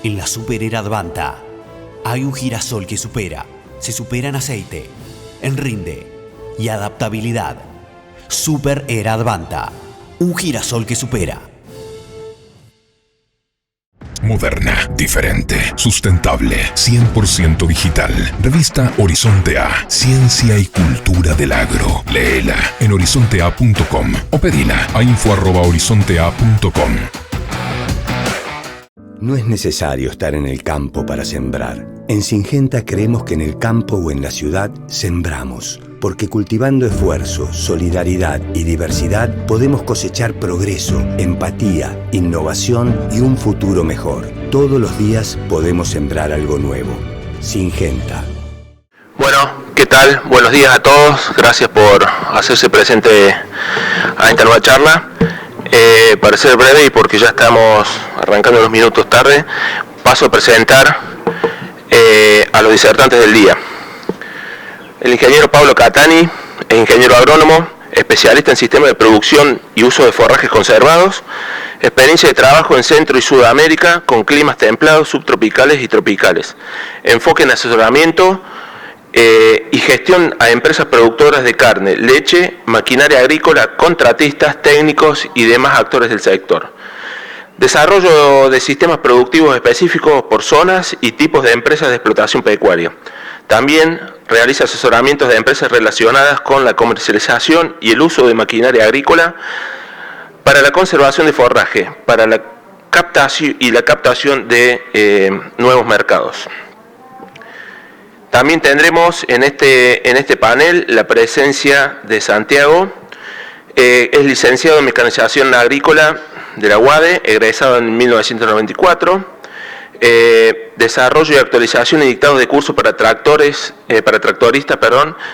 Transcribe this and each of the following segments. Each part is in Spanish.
En la Super Era Advanta hay un girasol que se supera en aceite, en rinde y adaptabilidad. Super Era Advanta, un girasol que supera. Moderna, diferente, sustentable, 100% digital. Revista Horizonte A, Ciencia y Cultura del Agro. Léela en horizontea.com o pedila a info@horizontea.com. No es necesario estar en el campo para sembrar. En Syngenta creemos que en el campo o en la ciudad sembramos, porque cultivando esfuerzo, solidaridad y diversidad podemos cosechar progreso, empatía, innovación y un futuro mejor. Todos los días podemos sembrar algo nuevo. Syngenta. Bueno, ¿qué tal? Buenos días a todos. Gracias por hacerse presente a esta nueva charla. Para ser breve y porque ya estamos arrancando unos minutos tarde, paso a presentar a los disertantes del día. El ingeniero Pablo Catani es ingeniero agrónomo, especialista en sistemas de producción y uso de forrajes conservados, experiencia de trabajo en Centro y Sudamérica con climas templados, subtropicales y tropicales, enfoque en asesoramiento y gestión a empresas productoras de carne, leche, maquinaria agrícola, contratistas, técnicos y demás actores del sector. Desarrollo de sistemas productivos específicos por zonas y tipos de empresas de explotación pecuaria. También realiza asesoramientos de empresas relacionadas con la comercialización y el uso de maquinaria agrícola para la conservación de forraje, para la captación de nuevos mercados. También tendremos en este panel la presencia de Santiago. Es licenciado en Mecanización Agrícola de la UADE, egresado en 1994. Desarrollo y actualización y dictados de cursos para tractoristas,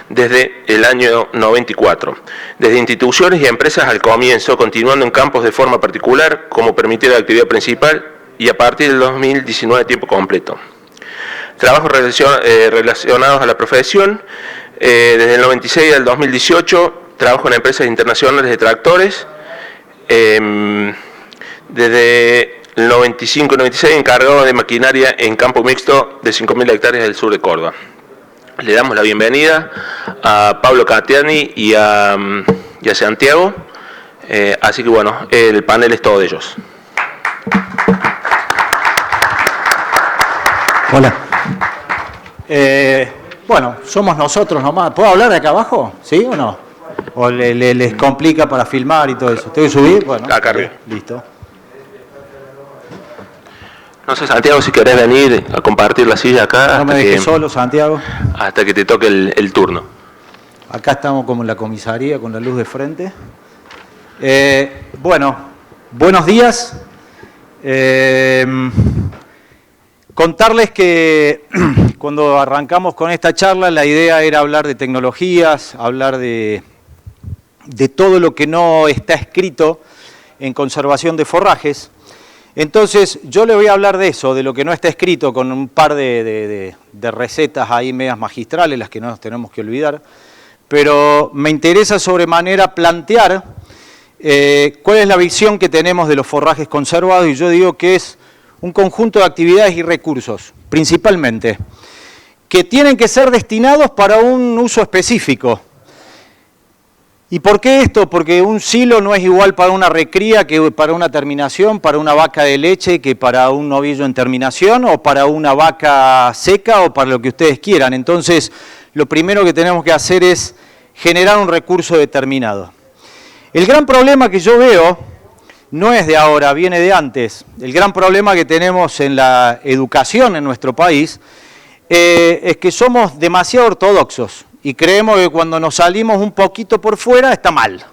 desde el año 94. Desde instituciones y empresas al comienzo, continuando en campos de forma particular, como permitió la actividad principal, y a partir del 2019 tiempo completo. Trabajos relacionados a la profesión, desde el 96 al 2018, trabajo en empresas internacionales de tractores, desde el 95 y 96 encargado de maquinaria en campo mixto de 5.000 hectáreas del sur de Córdoba. Le damos la bienvenida a Pablo Catani y a Santiago, así que bueno, el panel es todo de ellos. Hola. Bueno, somos nosotros nomás. ¿Puedo hablar de acá abajo? ¿Sí o no? ¿O les complica para filmar y todo eso? ¿Tengo que subir? Bueno, acá arriba. Listo. No sé, Santiago, si querés venir a compartir la silla acá. No me dejes solo, Santiago. Hasta que te toque el turno. Acá estamos como en la comisaría con la luz de frente. Bueno, buenos días. Contarles que cuando arrancamos con esta charla la idea era hablar de tecnologías, hablar de todo lo que no está escrito en conservación de forrajes. Entonces yo le voy a hablar de eso, de lo que no está escrito, con un par de recetas ahí medias magistrales, las que no nos tenemos que olvidar, pero me interesa sobremanera plantear cuál es la visión que tenemos de los forrajes conservados, y yo digo que es un conjunto de actividades y recursos, principalmente, que tienen que ser destinados para un uso específico. ¿Y por qué esto? Porque un silo no es igual para una recría que para una terminación, para una vaca de leche que para un novillo en terminación, o para una vaca seca, o para lo que ustedes quieran. Entonces, lo primero que tenemos que hacer es generar un recurso determinado. El gran problema que yo veo no es de ahora, viene de antes. El gran problema que tenemos en la educación en nuestro país es que somos demasiado ortodoxos y creemos que cuando nos salimos un poquito por fuera está mal.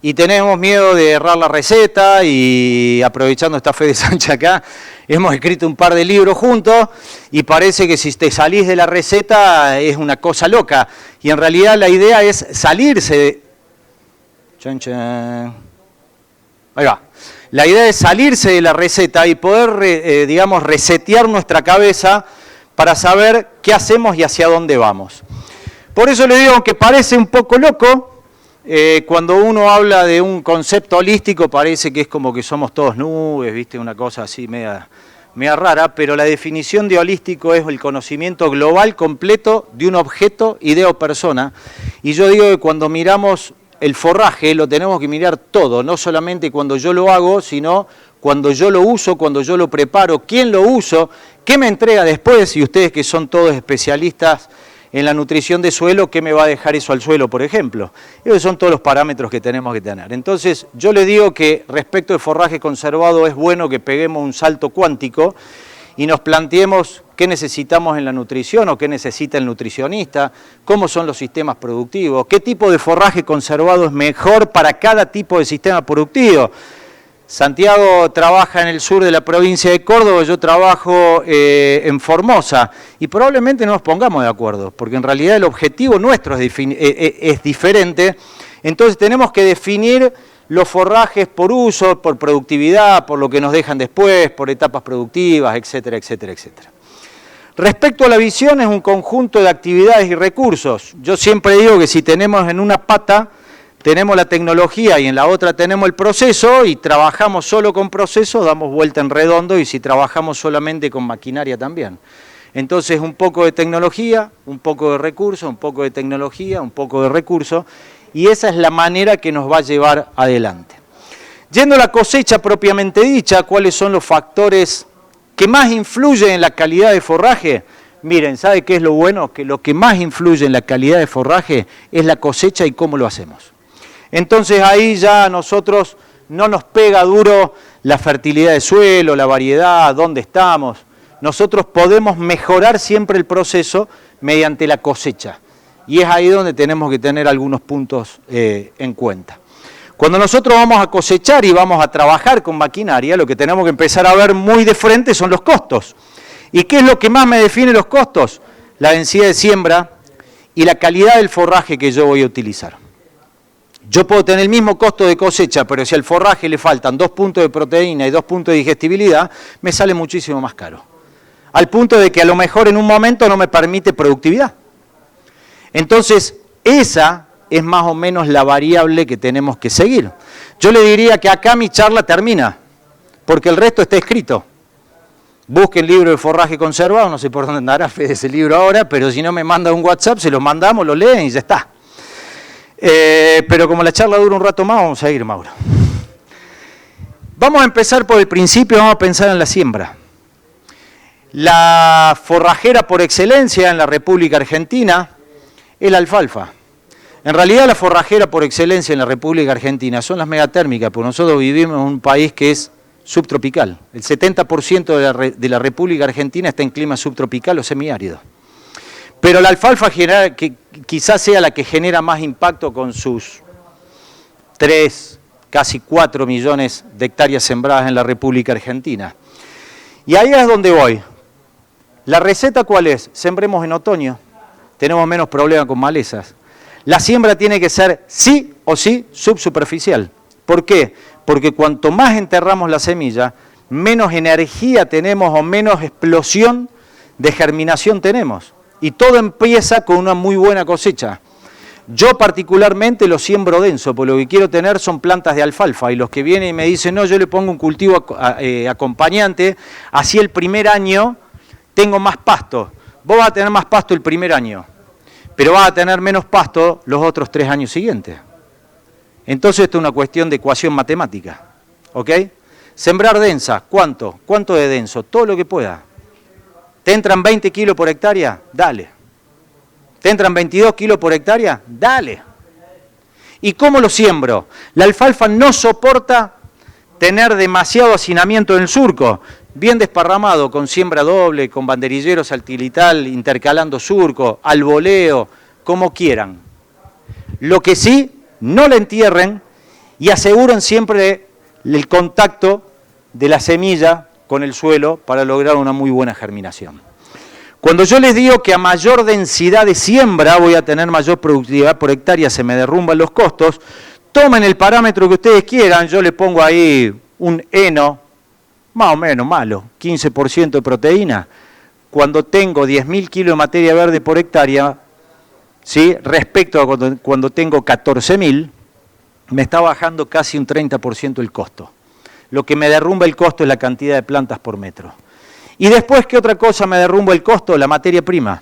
Y tenemos miedo de errar la receta, y aprovechando esta Fede Sánchez acá, hemos escrito un par de libros juntos y parece que si te salís de la receta es una cosa loca. Y en realidad la idea es salirse de... Chan, chan. Ahí va. La idea es salirse de la receta y poder, digamos, resetear nuestra cabeza para saber qué hacemos y hacia dónde vamos. Por eso le digo que parece un poco loco, cuando uno habla de un concepto holístico parece que es como que somos todos nubes, ¿viste? Una cosa así media media rara, pero la definición de holístico es el conocimiento global completo de un objeto, idea o persona. Y yo digo que cuando miramos el forraje lo tenemos que mirar todo, no solamente cuando yo lo hago, sino cuando yo lo uso, cuando yo lo preparo, quién lo uso, qué me entrega después, y ustedes que son todos especialistas en la nutrición de suelo, ¿qué me va a dejar eso al suelo, por ejemplo? Esos son todos los parámetros que tenemos que tener. Entonces, yo le digo que respecto al forraje conservado es bueno que peguemos un salto cuántico y nos planteemos qué necesitamos en la nutrición o qué necesita el nutricionista, cómo son los sistemas productivos, qué tipo de forraje conservado es mejor para cada tipo de sistema productivo. Santiago trabaja en el sur de la provincia de Córdoba, yo trabajo en Formosa, y probablemente no nos pongamos de acuerdo, porque en realidad el objetivo nuestro es diferente. Entonces tenemos que definir los forrajes por uso, por productividad, por lo que nos dejan después, por etapas productivas, etcétera, etcétera, etcétera. Respecto a la visión, es un conjunto de actividades y recursos. Yo siempre digo que si tenemos en una pata tenemos la tecnología y en la otra tenemos el proceso, y trabajamos solo con proceso, damos vuelta en redondo, y si trabajamos solamente con maquinaria también. Entonces, un poco de tecnología, un poco de recursos, un poco de tecnología, un poco de recursos, y esa es la manera que nos va a llevar adelante. Yendo a la cosecha propiamente dicha, ¿cuáles son los factores que más influyen en la calidad de forraje? Miren, ¿sabe qué es lo bueno? Que lo que más influye en la calidad de forraje es la cosecha y cómo lo hacemos. Entonces ahí ya a nosotros no nos pega duro la fertilidad de suelo, la variedad, dónde estamos. Nosotros podemos mejorar siempre el proceso mediante la cosecha. Y es ahí donde tenemos que tener algunos puntos en cuenta. Cuando nosotros vamos a cosechar y vamos a trabajar con maquinaria, lo que tenemos que empezar a ver muy de frente son los costos. ¿Y qué es lo que más me define los costos? La densidad de siembra y la calidad del forraje que yo voy a utilizar. Yo puedo tener el mismo costo de cosecha, pero si al forraje le faltan 2 puntos de proteína y 2 puntos de digestibilidad, me sale muchísimo más caro. Al punto de que a lo mejor en un momento no me permite productividad. Entonces, esa es más o menos la variable que tenemos que seguir. Yo le diría que acá mi charla termina, porque el resto está escrito. Busquen el libro de forraje conservado, no sé por dónde andará Fede ese libro ahora, pero si no me manda un WhatsApp, se lo mandamos, lo leen y ya está. Pero como la charla dura un rato más, vamos a ir, Mauro. Vamos a empezar por el principio, vamos a pensar en la siembra. La forrajera por excelencia en la República Argentina es la alfalfa. En realidad la forrajera por excelencia en la República Argentina son las megatérmicas, porque nosotros vivimos en un país que es subtropical. El 70% de la República Argentina está en clima subtropical o semiárido. Pero la alfalfa general, que quizás sea la que genera más impacto con sus 3, casi 4 millones de hectáreas sembradas en la República Argentina. Y ahí es donde voy. ¿La receta cuál es? Sembremos en otoño. Tenemos menos problemas con malezas. La siembra tiene que ser sí o sí subsuperficial. ¿Por qué? Porque cuanto más enterramos la semilla, menos energía tenemos o menos explosión de germinación tenemos. Y todo empieza con una muy buena cosecha. Yo particularmente lo siembro denso, porque lo que quiero tener son plantas de alfalfa. Y los que vienen y me dicen, no, yo le pongo un cultivo acompañante, así el primer año tengo más pasto. Vos vas a tener más pasto el primer año, pero vas a tener menos pasto los otros 3 años siguientes. Entonces esto es una cuestión de ecuación matemática. ¿Ok? Sembrar densa, ¿cuánto? ¿Cuánto de denso? Todo lo que pueda. ¿Te entran 20 kilos por hectárea? Dale. ¿Te entran 22 kilos por hectárea? Dale. ¿Y cómo lo siembro? La alfalfa no soporta tener demasiado hacinamiento en el surco. Bien desparramado, con siembra doble, con banderillero satelital, intercalando surco, al voleo, como quieran. Lo que sí, no la entierren y aseguren siempre el contacto de la semilla con el suelo para lograr una muy buena germinación. Cuando yo les digo que a mayor densidad de siembra voy a tener mayor productividad por hectárea, se me derrumban los costos, tomen el parámetro que ustedes quieran, yo le pongo ahí un heno, más o menos malo, 15% de proteína. Cuando tengo 10.000 kilos de materia verde por hectárea, ¿sí? Respecto a cuando tengo 14.000, me está bajando casi un 30% el costo. Lo que me derrumba el costo es la cantidad de plantas por metro. Y después, ¿qué otra cosa me derrumba el costo? La materia prima.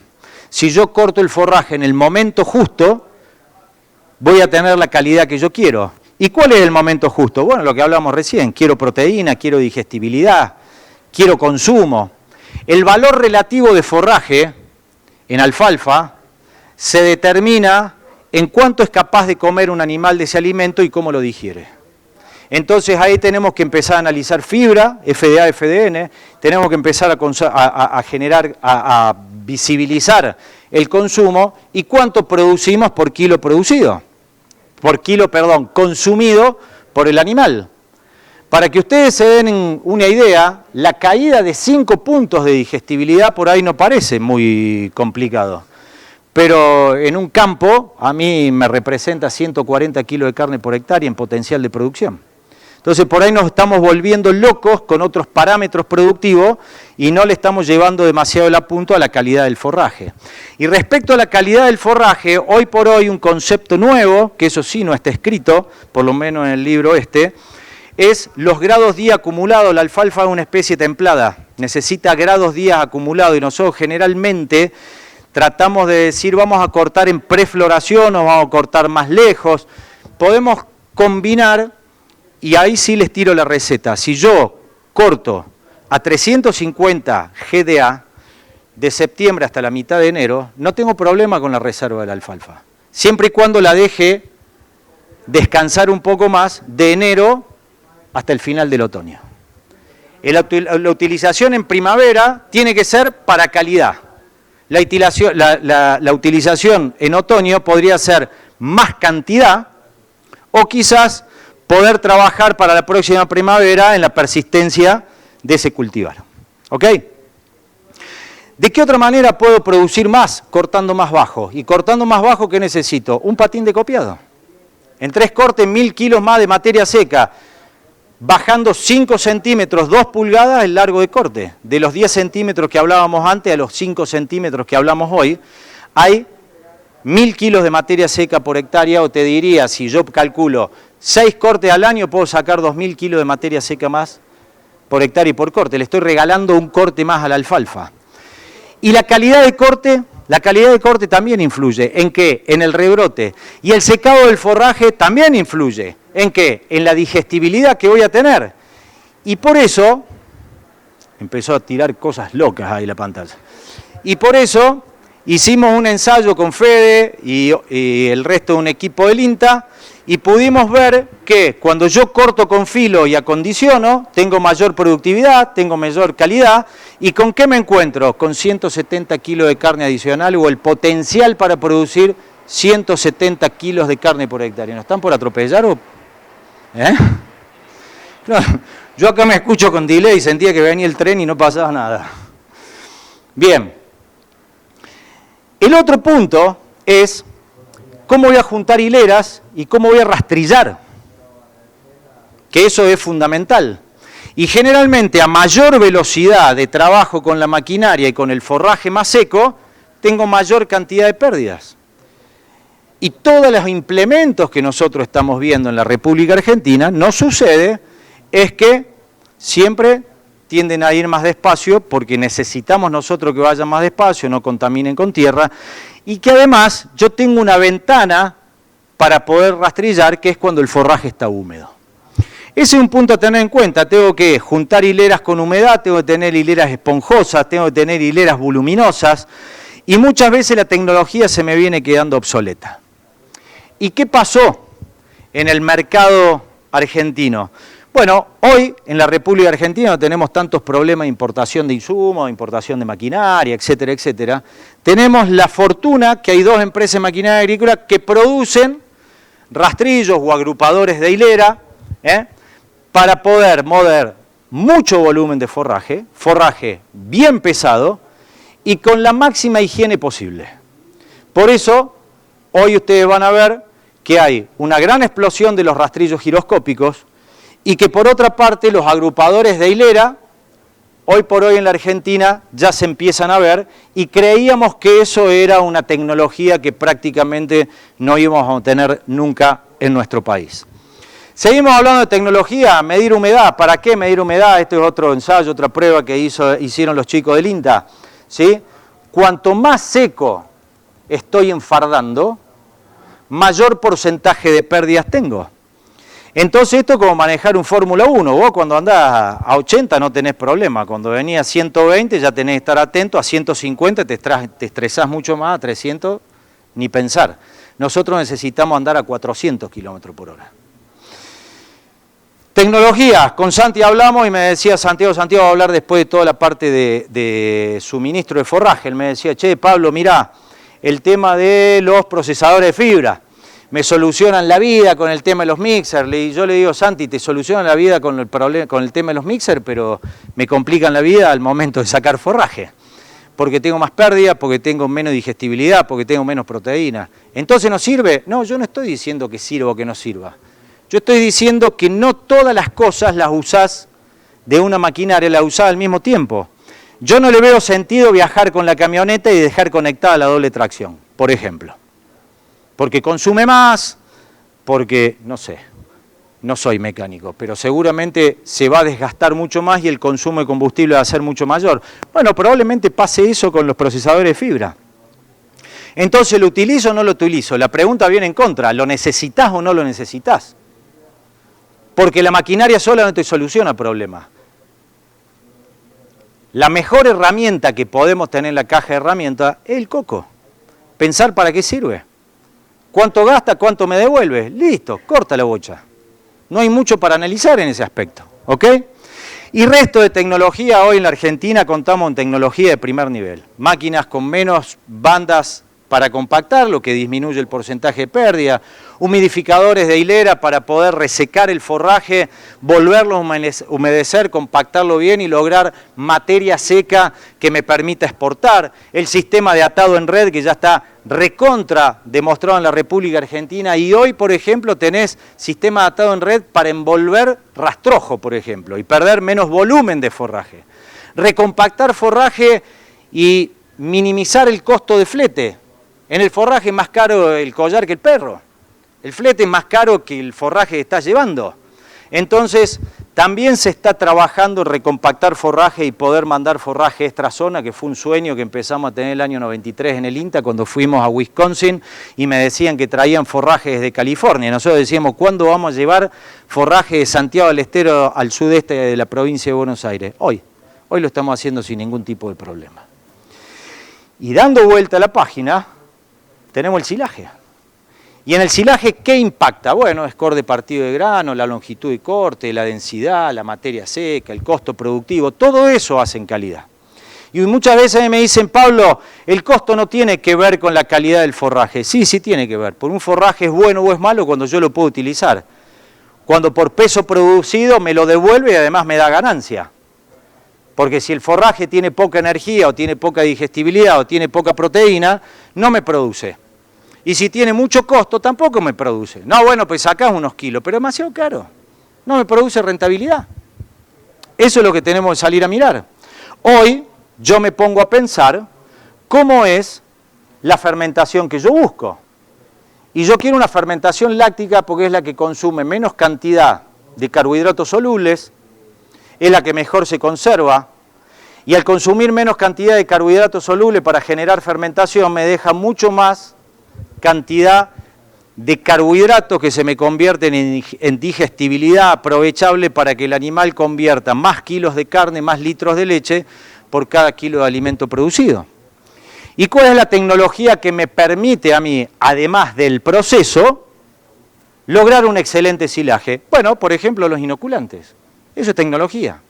Si yo corto el forraje en el momento justo, voy a tener la calidad que yo quiero. ¿Y cuál es el momento justo? Bueno, lo que hablamos recién, quiero proteína, quiero digestibilidad, quiero consumo. El valor relativo de forraje en alfalfa se determina en cuánto es capaz de comer un animal de ese alimento y cómo lo digiere. Entonces ahí tenemos que empezar a analizar fibra, FDA, FDN, tenemos que empezar a visibilizar el consumo y cuánto producimos por kilo producido, consumido por el animal. Para que ustedes se den una idea, la caída de 5 puntos de digestibilidad por ahí no parece muy complicado. Pero en un campo, a mí me representa 140 kilos de carne por hectárea en potencial de producción. Entonces, por ahí nos estamos volviendo locos con otros parámetros productivos y no le estamos llevando demasiado el apunto a la calidad del forraje. Y respecto a la calidad del forraje, hoy por hoy un concepto nuevo, que eso sí no está escrito, por lo menos en el libro es los grados día acumulados. La alfalfa es una especie templada, necesita grados días acumulados y nosotros generalmente tratamos de decir vamos a cortar en prefloración o vamos a cortar más lejos. Podemos combinar y ahí sí les tiro la receta. Si yo corto a 350 GDA de septiembre hasta la mitad de enero, no tengo problema con la reserva de la alfalfa. Siempre y cuando la deje descansar un poco más de enero hasta el final del otoño. La utilización en primavera tiene que ser para calidad. La utilización en otoño podría ser más cantidad o quizás poder trabajar para la próxima primavera en la persistencia de ese cultivar. ¿Ok? ¿De qué otra manera puedo producir más cortando más bajo? Y cortando más bajo, ¿qué necesito? Un patín de copiado. En 3 cortes, 1000 kilos más de materia seca, bajando 5 centímetros, 2 pulgadas el largo de corte. De los 10 centímetros que hablábamos antes a los 5 centímetros que hablamos hoy, hay 1000 kilos de materia seca por hectárea, o te diría, si yo calculo 6 cortes al año, puedo sacar 2000 kilos de materia seca más por hectárea y por corte. Le estoy regalando un corte más a la alfalfa. Y la calidad de corte también influye. ¿En qué? En el rebrote. Y el secado del forraje también influye. ¿En qué? En la digestibilidad que voy a tener. Y por eso, empezó a tirar cosas locas ahí la pantalla. Y por eso hicimos un ensayo con Fede y el resto de un equipo del INTA y pudimos ver que cuando yo corto con filo y acondiciono, tengo mayor productividad, tengo mayor calidad. ¿Y con qué me encuentro? Con 170 kilos de carne adicional o el potencial para producir 170 kilos de carne por hectárea. ¿No están por atropellar o...? No, yo acá me escucho con delay y sentía que venía el tren y no pasaba nada. Bien. El otro punto es cómo voy a juntar hileras y cómo voy a rastrillar, que eso es fundamental. Y generalmente a mayor velocidad de trabajo con la maquinaria y con el forraje más seco, tengo mayor cantidad de pérdidas. Y todos los implementos que nosotros estamos viendo en la República Argentina, no sucede, es que siempre tienden a ir más despacio porque necesitamos nosotros que vayan más despacio, no contaminen con tierra, y que además yo tengo una ventana para poder rastrillar, que es cuando el forraje está húmedo. Ese es un punto a tener en cuenta. Tengo que juntar hileras con humedad, tengo que tener hileras esponjosas, tengo que tener hileras voluminosas, y muchas veces la tecnología se me viene quedando obsoleta. ¿Y qué pasó en el mercado argentino? Bueno, hoy en la República Argentina no tenemos tantos problemas de importación de insumos, de importación de maquinaria, etcétera, etcétera. Tenemos la fortuna que hay 2 empresas de maquinaria agrícola que producen rastrillos o agrupadores de hilera, para poder mover mucho volumen de forraje bien pesado y con la máxima higiene posible. Por eso, hoy ustedes van a ver que hay una gran explosión de los rastrillos giroscópicos y que por otra parte los agrupadores de hilera, hoy por hoy en la Argentina ya se empiezan a ver y creíamos que eso era una tecnología que prácticamente no íbamos a tener nunca en nuestro país. Seguimos hablando de tecnología, medir humedad. ¿Para qué medir humedad? Este es otro ensayo, otra prueba que hicieron los chicos del INTA. ¿Sí? Cuanto más seco estoy enfardando, mayor porcentaje de pérdidas tengo. Entonces esto es como manejar un Fórmula 1. Vos cuando andás a 80 no tenés problema. Cuando venís a 120 ya tenés que estar atento. A 150 te estresás mucho más, a 300 ni pensar. Nosotros necesitamos andar a 400 kilómetros por hora. Tecnología, con Santi hablamos y me decía Santiago va a hablar después de toda la parte de suministro de forraje. Él me decía, che, Pablo, mirá, el tema de los procesadores de fibra, me solucionan la vida con el tema de los mixers. Y yo le digo, Santi, te solucionan la vida con el tema de los mixers, pero me complican la vida al momento de sacar forraje. Porque tengo más pérdida, porque tengo menos digestibilidad, porque tengo menos proteína. ¿Entonces no sirve? No, yo no estoy diciendo que sirva o que no sirva. Yo estoy diciendo que no todas las cosas las usás de una maquinaria, las usás al mismo tiempo. Yo no le veo sentido viajar con la camioneta y dejar conectada la doble tracción, por ejemplo. Porque consume más, porque, no sé, no soy mecánico, pero seguramente se va a desgastar mucho más y el consumo de combustible va a ser mucho mayor. Bueno, probablemente pase eso con los procesadores de fibra. Entonces, ¿lo utilizo o no lo utilizo? La pregunta viene en contra, ¿lo necesitas o no lo necesitas? Porque la maquinaria sola no te soluciona problemas. La mejor herramienta que podemos tener en la caja de herramientas es el coco. Pensar para qué sirve. ¿Cuánto gasta? ¿Cuánto me devuelve? Listo, corta la bocha. No hay mucho para analizar en ese aspecto. ¿Ok? Y resto de tecnología, hoy en la Argentina contamos con tecnología de primer nivel. Máquinas con menos bandas para compactar, lo que disminuye el porcentaje de pérdida, humidificadores de hilera para poder resecar el forraje, volverlo a humedecer, compactarlo bien y lograr materia seca que me permita exportar, el sistema de atado en red que ya está recontra demostrado en la República Argentina y hoy, por ejemplo, tenés sistema de atado en red para envolver rastrojo, por ejemplo, y perder menos volumen de forraje. Recompactar forraje y minimizar el costo de flete. En el forraje es más caro el collar que el perro. El flete es más caro que el forraje que estás llevando. Entonces, también se está trabajando en recompactar forraje y poder mandar forraje extra zona, que fue un sueño que empezamos a tener el año 93 en el INTA, cuando fuimos a Wisconsin y me decían que traían forraje desde California. Nosotros decíamos, ¿cuándo vamos a llevar forraje de Santiago del Estero al sudeste de la provincia de Buenos Aires? Hoy lo estamos haciendo sin ningún tipo de problema. Y dando vuelta a la página, tenemos el silaje. Y en el silaje, ¿qué impacta? Bueno, score de partido de grano, la longitud de corte, la densidad, la materia seca, el costo productivo, todo eso hace en calidad. Y muchas veces me dicen, Pablo, el costo no tiene que ver con la calidad del forraje. Sí, sí tiene que ver. Por un forraje es bueno o es malo cuando yo lo puedo utilizar. Cuando por peso producido me lo devuelve y además me da ganancia. Porque si el forraje tiene poca energía o tiene poca digestibilidad o tiene poca proteína, no me produce. Y si tiene mucho costo, tampoco me produce. No, bueno, pues sacás unos kilos, pero es demasiado caro. No me produce rentabilidad. Eso es lo que tenemos que salir a mirar. Hoy yo me pongo a pensar cómo es la fermentación que yo busco. Y yo quiero una fermentación láctica porque es la que consume menos cantidad de carbohidratos solubles, es la que mejor se conserva, y al consumir menos cantidad de carbohidratos solubles para generar fermentación me deja mucho más cantidad de carbohidratos que se me convierten en digestibilidad aprovechable para que el animal convierta más kilos de carne, más litros de leche por cada kilo de alimento producido. ¿Y cuál es la tecnología que me permite a mí, además del proceso, lograr un excelente silaje? Bueno, por ejemplo, los inoculantes. Eso es tecnología.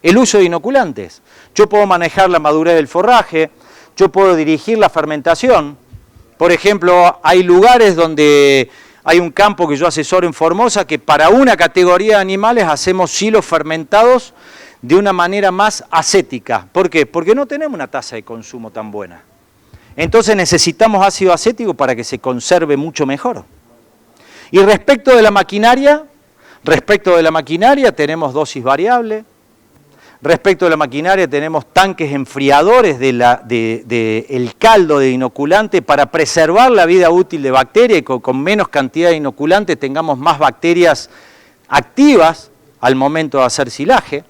El uso de inoculantes. Yo puedo manejar la madurez del forraje, yo puedo dirigir la fermentación. Por ejemplo, hay lugares donde hay un campo que yo asesoro en Formosa que para una categoría de animales hacemos silos fermentados de una manera más acética. ¿Por qué? Porque no tenemos una tasa de consumo tan buena. Entonces necesitamos ácido acético para que se conserve mucho mejor. Y respecto de la maquinaria tenemos dosis variable, Respecto a la maquinaria, tenemos tanques enfriadores del caldo de inoculante para preservar la vida útil de bacterias y con menos cantidad de inoculantes tengamos más bacterias activas al momento de hacer silaje.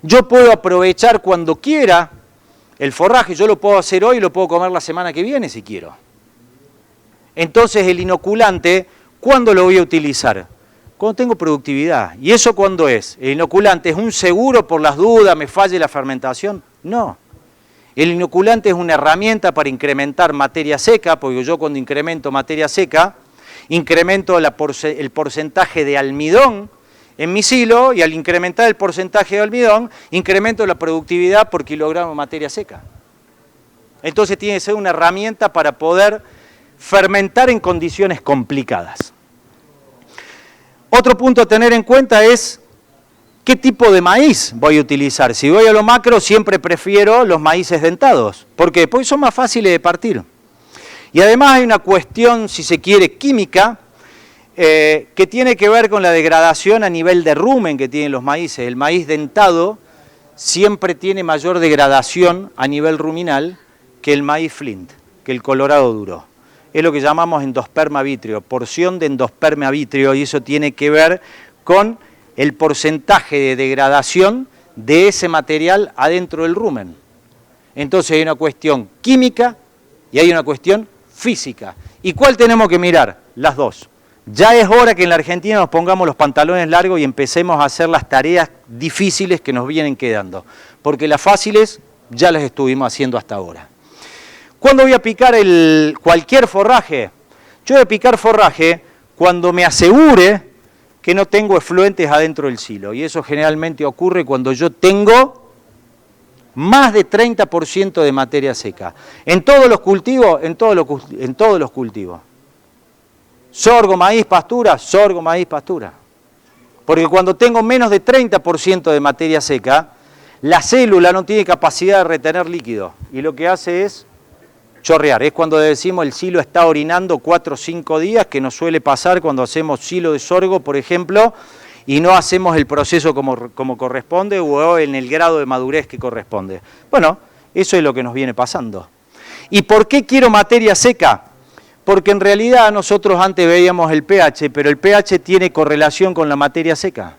Yo puedo aprovechar cuando quiera el forraje, yo lo puedo hacer hoy y lo puedo comer la semana que viene si quiero. Entonces el inoculante, ¿cuándo lo voy a utilizar? Cuando tengo productividad. ¿Y eso cuándo es? ¿El inoculante es un seguro por las dudas, me falle la fermentación? No. El inoculante es una herramienta para incrementar materia seca, porque yo cuando incremento materia seca, incremento el porcentaje de almidón en mi silo, y al incrementar el porcentaje de almidón, incremento la productividad por kilogramo de materia seca. Entonces tiene que ser una herramienta para poder fermentar en condiciones complicadas. Otro punto a tener en cuenta es qué tipo de maíz voy a utilizar. Si voy a lo macro, siempre prefiero los maíces dentados. ¿Por qué? Porque son más fáciles de partir. Y además hay una cuestión, si se quiere, química, que tiene que ver con la degradación a nivel de rumen que tienen los maíces. El maíz dentado siempre tiene mayor degradación a nivel ruminal que el maíz flint, que el colorado duro. Es lo que llamamos endosperma vítreo, porción de endosperma vítreo, y eso tiene que ver con el porcentaje de degradación de ese material adentro del rumen. Entonces hay una cuestión química y hay una cuestión física. ¿Y cuál tenemos que mirar? Las dos. Ya es hora que en la Argentina nos pongamos los pantalones largos y empecemos a hacer las tareas difíciles que nos vienen quedando, porque las fáciles ya las estuvimos haciendo hasta ahora. ¿Cuándo voy a picar cualquier forraje? Yo voy a picar forraje cuando me asegure que no tengo efluentes adentro del silo. Y eso generalmente ocurre cuando yo tengo más de 30% de materia seca. En todos los cultivos, en todos los cultivos. Sorgo, maíz, pastura, sorgo, maíz, pastura. Porque cuando tengo menos de 30% de materia seca, la célula no tiene capacidad de retener líquido. Y lo que hace es chorrear. Es cuando decimos el silo está orinando 4 o 5 días, que nos suele pasar cuando hacemos silo de sorgo, por ejemplo, y no hacemos el proceso como corresponde o en el grado de madurez que corresponde. Bueno, eso es lo que nos viene pasando. ¿Y por qué quiero materia seca? Porque en realidad nosotros antes veíamos el pH, pero el pH tiene correlación con la materia seca.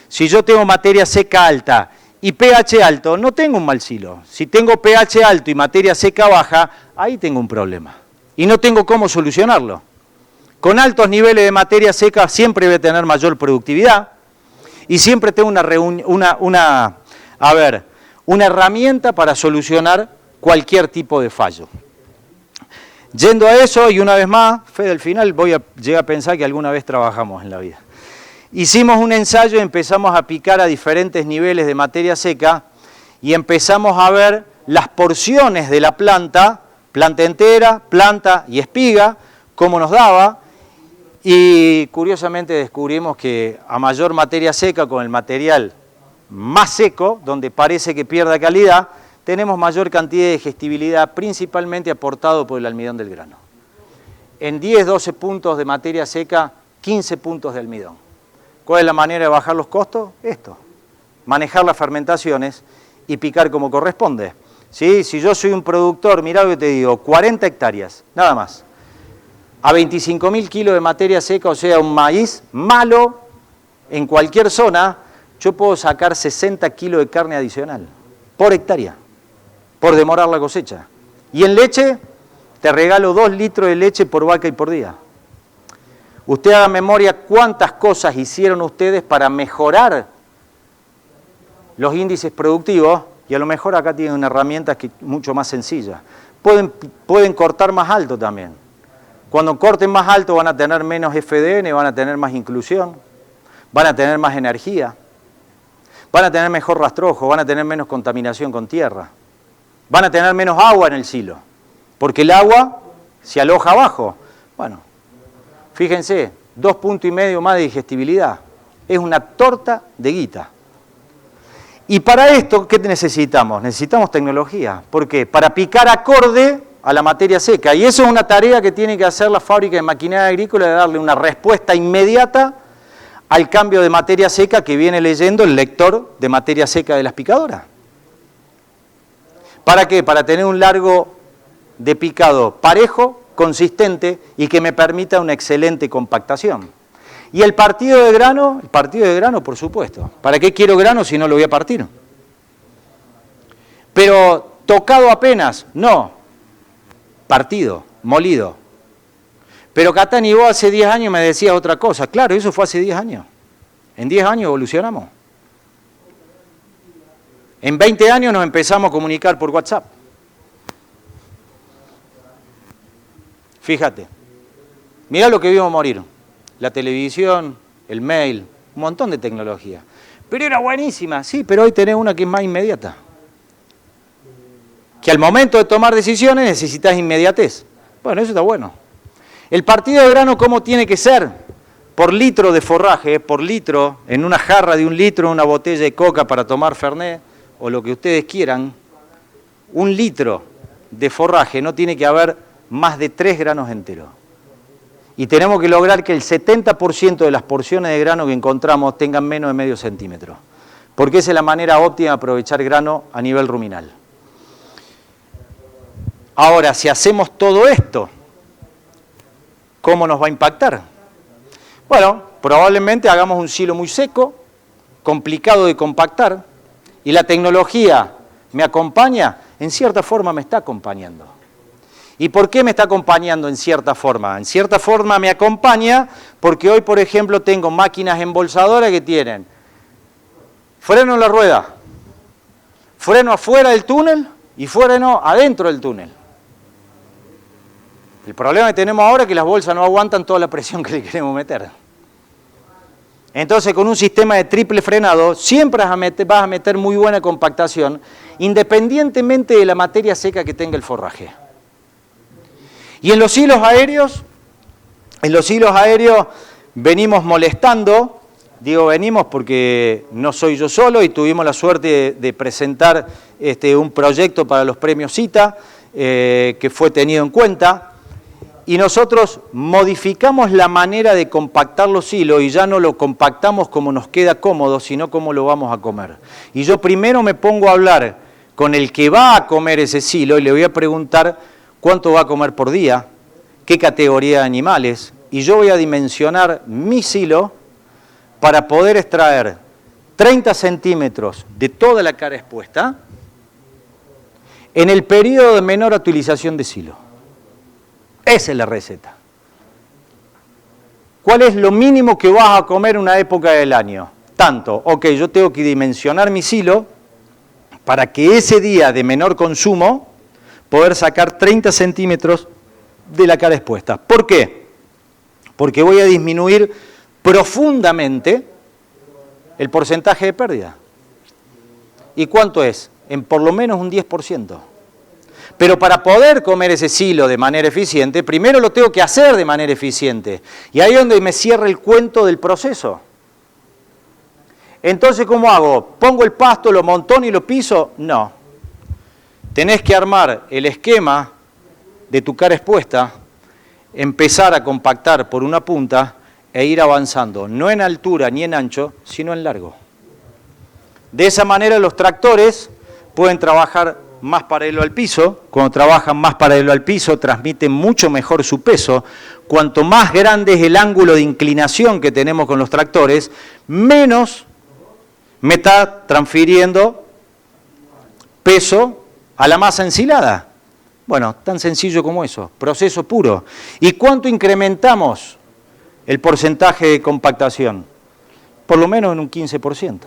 Si yo tengo materia seca alta y pH alto, no tengo un mal silo. Si tengo pH alto y materia seca baja, ahí tengo un problema. Y no tengo cómo solucionarlo. Con altos niveles de materia seca siempre voy a tener mayor productividad y siempre tengo una herramienta para solucionar cualquier tipo de fallo. Yendo a eso, y una vez más, Fede, al final voy a llegar a pensar que alguna vez trabajamos en la vida. Hicimos un ensayo y empezamos a picar a diferentes niveles de materia seca y empezamos a ver las porciones de la planta entera, planta y espiga, cómo nos daba, y curiosamente descubrimos que a mayor materia seca, con el material más seco, donde parece que pierda calidad, tenemos mayor cantidad de digestibilidad, principalmente aportado por el almidón del grano. En 10-12 puntos de materia seca, 15 puntos de almidón. ¿Cuál es la manera de bajar los costos? Esto, manejar las fermentaciones y picar como corresponde. ¿Sí? Si yo soy un productor, mirá lo que te digo, 40 hectáreas, nada más, a 25.000 kilos de materia seca, o sea, un maíz malo en cualquier zona, yo puedo sacar 60 kilos de carne adicional por hectárea, por demorar la cosecha. Y en leche, te regalo 2 litros de leche por vaca y por día. Usted haga memoria cuántas cosas hicieron ustedes para mejorar los índices productivos, y a lo mejor acá tienen una herramienta que mucho más sencilla. Pueden cortar más alto también. Cuando corten más alto van a tener menos FDN, van a tener más inclusión, van a tener más energía, van a tener mejor rastrojo, van a tener menos contaminación con tierra, van a tener menos agua en el silo, porque el agua se aloja abajo. Bueno, fíjense, 2,5 puntos más de digestibilidad. Es una torta de guita. Y para esto, ¿qué necesitamos? Necesitamos tecnología. ¿Por qué? Para picar acorde a la materia seca. Y eso es una tarea que tiene que hacer la fábrica de maquinaria agrícola, de darle una respuesta inmediata al cambio de materia seca que viene leyendo el lector de materia seca de las picadoras. ¿Para qué? Para tener un largo de picado parejo, consistente y que me permita una excelente compactación. Y el partido de grano, por supuesto. ¿Para qué quiero grano si no lo voy a partir? Pero tocado apenas, no. Partido, molido. Pero Catani, vos hace 10 años me decías otra cosa. Claro, eso fue hace 10 años. En 10 años evolucionamos. En 20 años nos empezamos a comunicar por WhatsApp. Fíjate. Mirá lo que vimos morir. La televisión, el mail, un montón de tecnología. Pero era buenísima, sí, pero hoy tenés una que es más inmediata. Que al momento de tomar decisiones necesitas inmediatez. Bueno, eso está bueno. El partido de grano, ¿cómo tiene que ser? Por litro de forraje, por litro, en una jarra de 1 litro, una botella de coca para tomar Fernet, o lo que ustedes quieran, 1 litro de forraje no tiene que haber más de 3 granos enteros. Y tenemos que lograr que el 70% de las porciones de grano que encontramos tengan menos de medio centímetro. Porque esa es la manera óptima de aprovechar grano a nivel ruminal. Ahora, si hacemos todo esto, ¿cómo nos va a impactar? Bueno, probablemente hagamos un silo muy seco, complicado de compactar, y la tecnología me acompaña, en cierta forma me está acompañando. ¿Y por qué me está acompañando en cierta forma? En cierta forma me acompaña porque hoy, por ejemplo, tengo máquinas embolsadoras que tienen freno en la rueda, freno afuera del túnel y freno adentro del túnel. El problema que tenemos ahora es que las bolsas no aguantan toda la presión que le queremos meter. Entonces, con un sistema de triple frenado, siempre vas a meter muy buena compactación, independientemente de la materia seca que tenga el forraje. Y en los hilos aéreos venimos molestando, digo venimos porque no soy yo solo y tuvimos la suerte de presentar un proyecto para los premios CITA que fue tenido en cuenta. Y nosotros modificamos la manera de compactar los hilos y ya no lo compactamos como nos queda cómodo, sino como lo vamos a comer. Y yo primero me pongo a hablar con el que va a comer ese silo y le voy a preguntar cuánto va a comer por día, qué categoría de animales, y yo voy a dimensionar mi silo para poder extraer 30 centímetros de toda la cara expuesta en el periodo de menor utilización de silo. Esa es la receta. ¿Cuál es lo mínimo que vas a comer en una época del año? Tanto, ok, yo tengo que dimensionar mi silo para que ese día de menor consumo poder sacar 30 centímetros de la cara expuesta. ¿Por qué? Porque voy a disminuir profundamente el porcentaje de pérdida. ¿Y cuánto es? En por lo menos un 10%. Pero para poder comer ese silo de manera eficiente, primero lo tengo que hacer de manera eficiente. Y ahí es donde me cierra el cuento del proceso. Entonces, ¿cómo hago? ¿Pongo el pasto, lo montono y lo piso? No. Tenés que armar el esquema de tu cara expuesta, empezar a compactar por una punta e ir avanzando, no en altura ni en ancho, sino en largo. De esa manera los tractores pueden trabajar más paralelo al piso. Cuando trabajan más paralelo al piso, transmiten mucho mejor su peso. Cuanto más grande es el ángulo de inclinación que tenemos con los tractores, menos me está transfiriendo peso a la masa ensilada. Bueno, tan sencillo como eso, proceso puro. ¿Y cuánto incrementamos el porcentaje de compactación? Por lo menos en un 15%.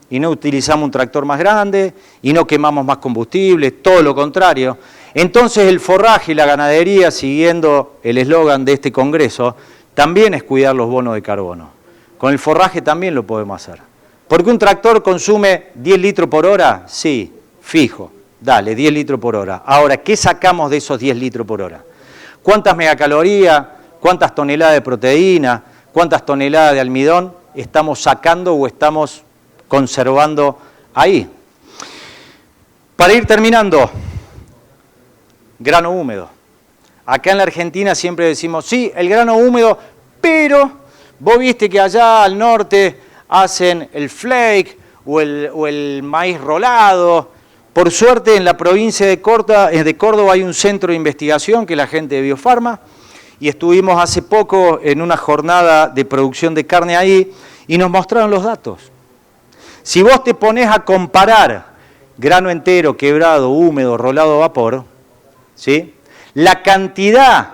Y no utilizamos un tractor más grande, y no quemamos más combustible, todo lo contrario. Entonces el forraje y la ganadería, siguiendo el eslogan de este congreso, también es cuidar los bonos de carbono. Con el forraje también lo podemos hacer. ¿Porque un tractor consume 10 litros por hora? Sí, fijo, dale, 10 litros por hora. Ahora, ¿qué sacamos de esos 10 litros por hora? ¿Cuántas megacalorías, cuántas toneladas de proteína, cuántas toneladas de almidón estamos sacando o estamos conservando ahí? Para ir terminando, grano húmedo. Acá en la Argentina siempre decimos, sí, el grano húmedo, pero Vos viste que allá al norte hacen el flake o el maíz rolado. Por suerte en la provincia de Córdoba hay un centro de investigación que es la gente de Biofarma y estuvimos hace poco en una jornada de producción de carne ahí y nos mostraron los datos. Si vos te pones a comparar grano entero, quebrado, húmedo, rolado a vapor, ¿sí?, la cantidad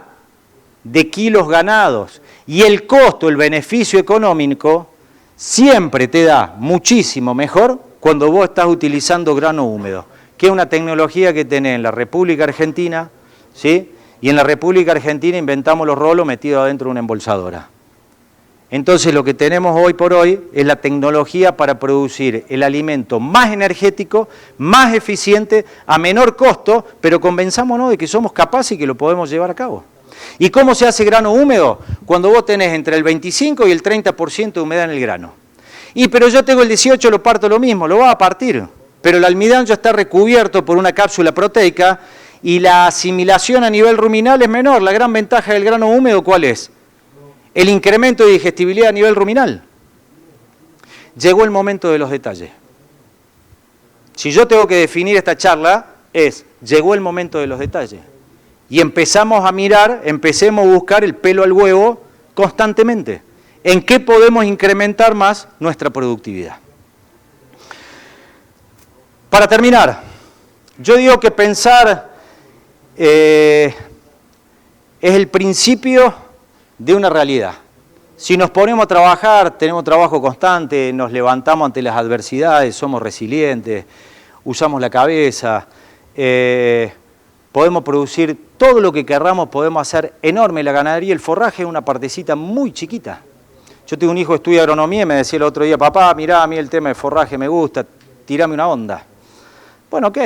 de kilos ganados y el costo, el beneficio económico, siempre te da muchísimo mejor cuando vos estás utilizando grano húmedo, que es una tecnología que tenés en la República Argentina, ¿sí? Y en la República Argentina inventamos los rolos metidos adentro de una embolsadora. Entonces lo que tenemos hoy por hoy es la tecnología para producir el alimento más energético, más eficiente, a menor costo, pero convenzámonos de que somos capaces y que lo podemos llevar a cabo. ¿Y cómo se hace grano húmedo? Cuando vos tenés entre el 25 y el 30% de humedad en el grano. Y pero yo tengo el 18, lo parto lo mismo, lo vas a partir. Pero el almidón ya está recubierto por una cápsula proteica y la asimilación a nivel ruminal es menor. La gran ventaja del grano húmedo, ¿cuál es? El incremento de digestibilidad a nivel ruminal. Llegó el momento de los detalles. Si yo tengo que definir esta charla, llegó el momento de los detalles. Y empezamos a mirar, empecemos a buscar el pelo al huevo constantemente. ¿En qué podemos incrementar más nuestra productividad? Para terminar, yo digo que pensar es el principio de una realidad. Si nos ponemos a trabajar, tenemos trabajo constante, nos levantamos ante las adversidades, somos resilientes, usamos la cabeza, podemos producir todo lo que querramos, podemos hacer enorme. La ganadería, el forraje es una partecita muy chiquita. Yo tengo un hijo que estudia agronomía y me decía el otro día, papá, mirá, a mí el tema de forraje me gusta, tirame una onda. Bueno, ok.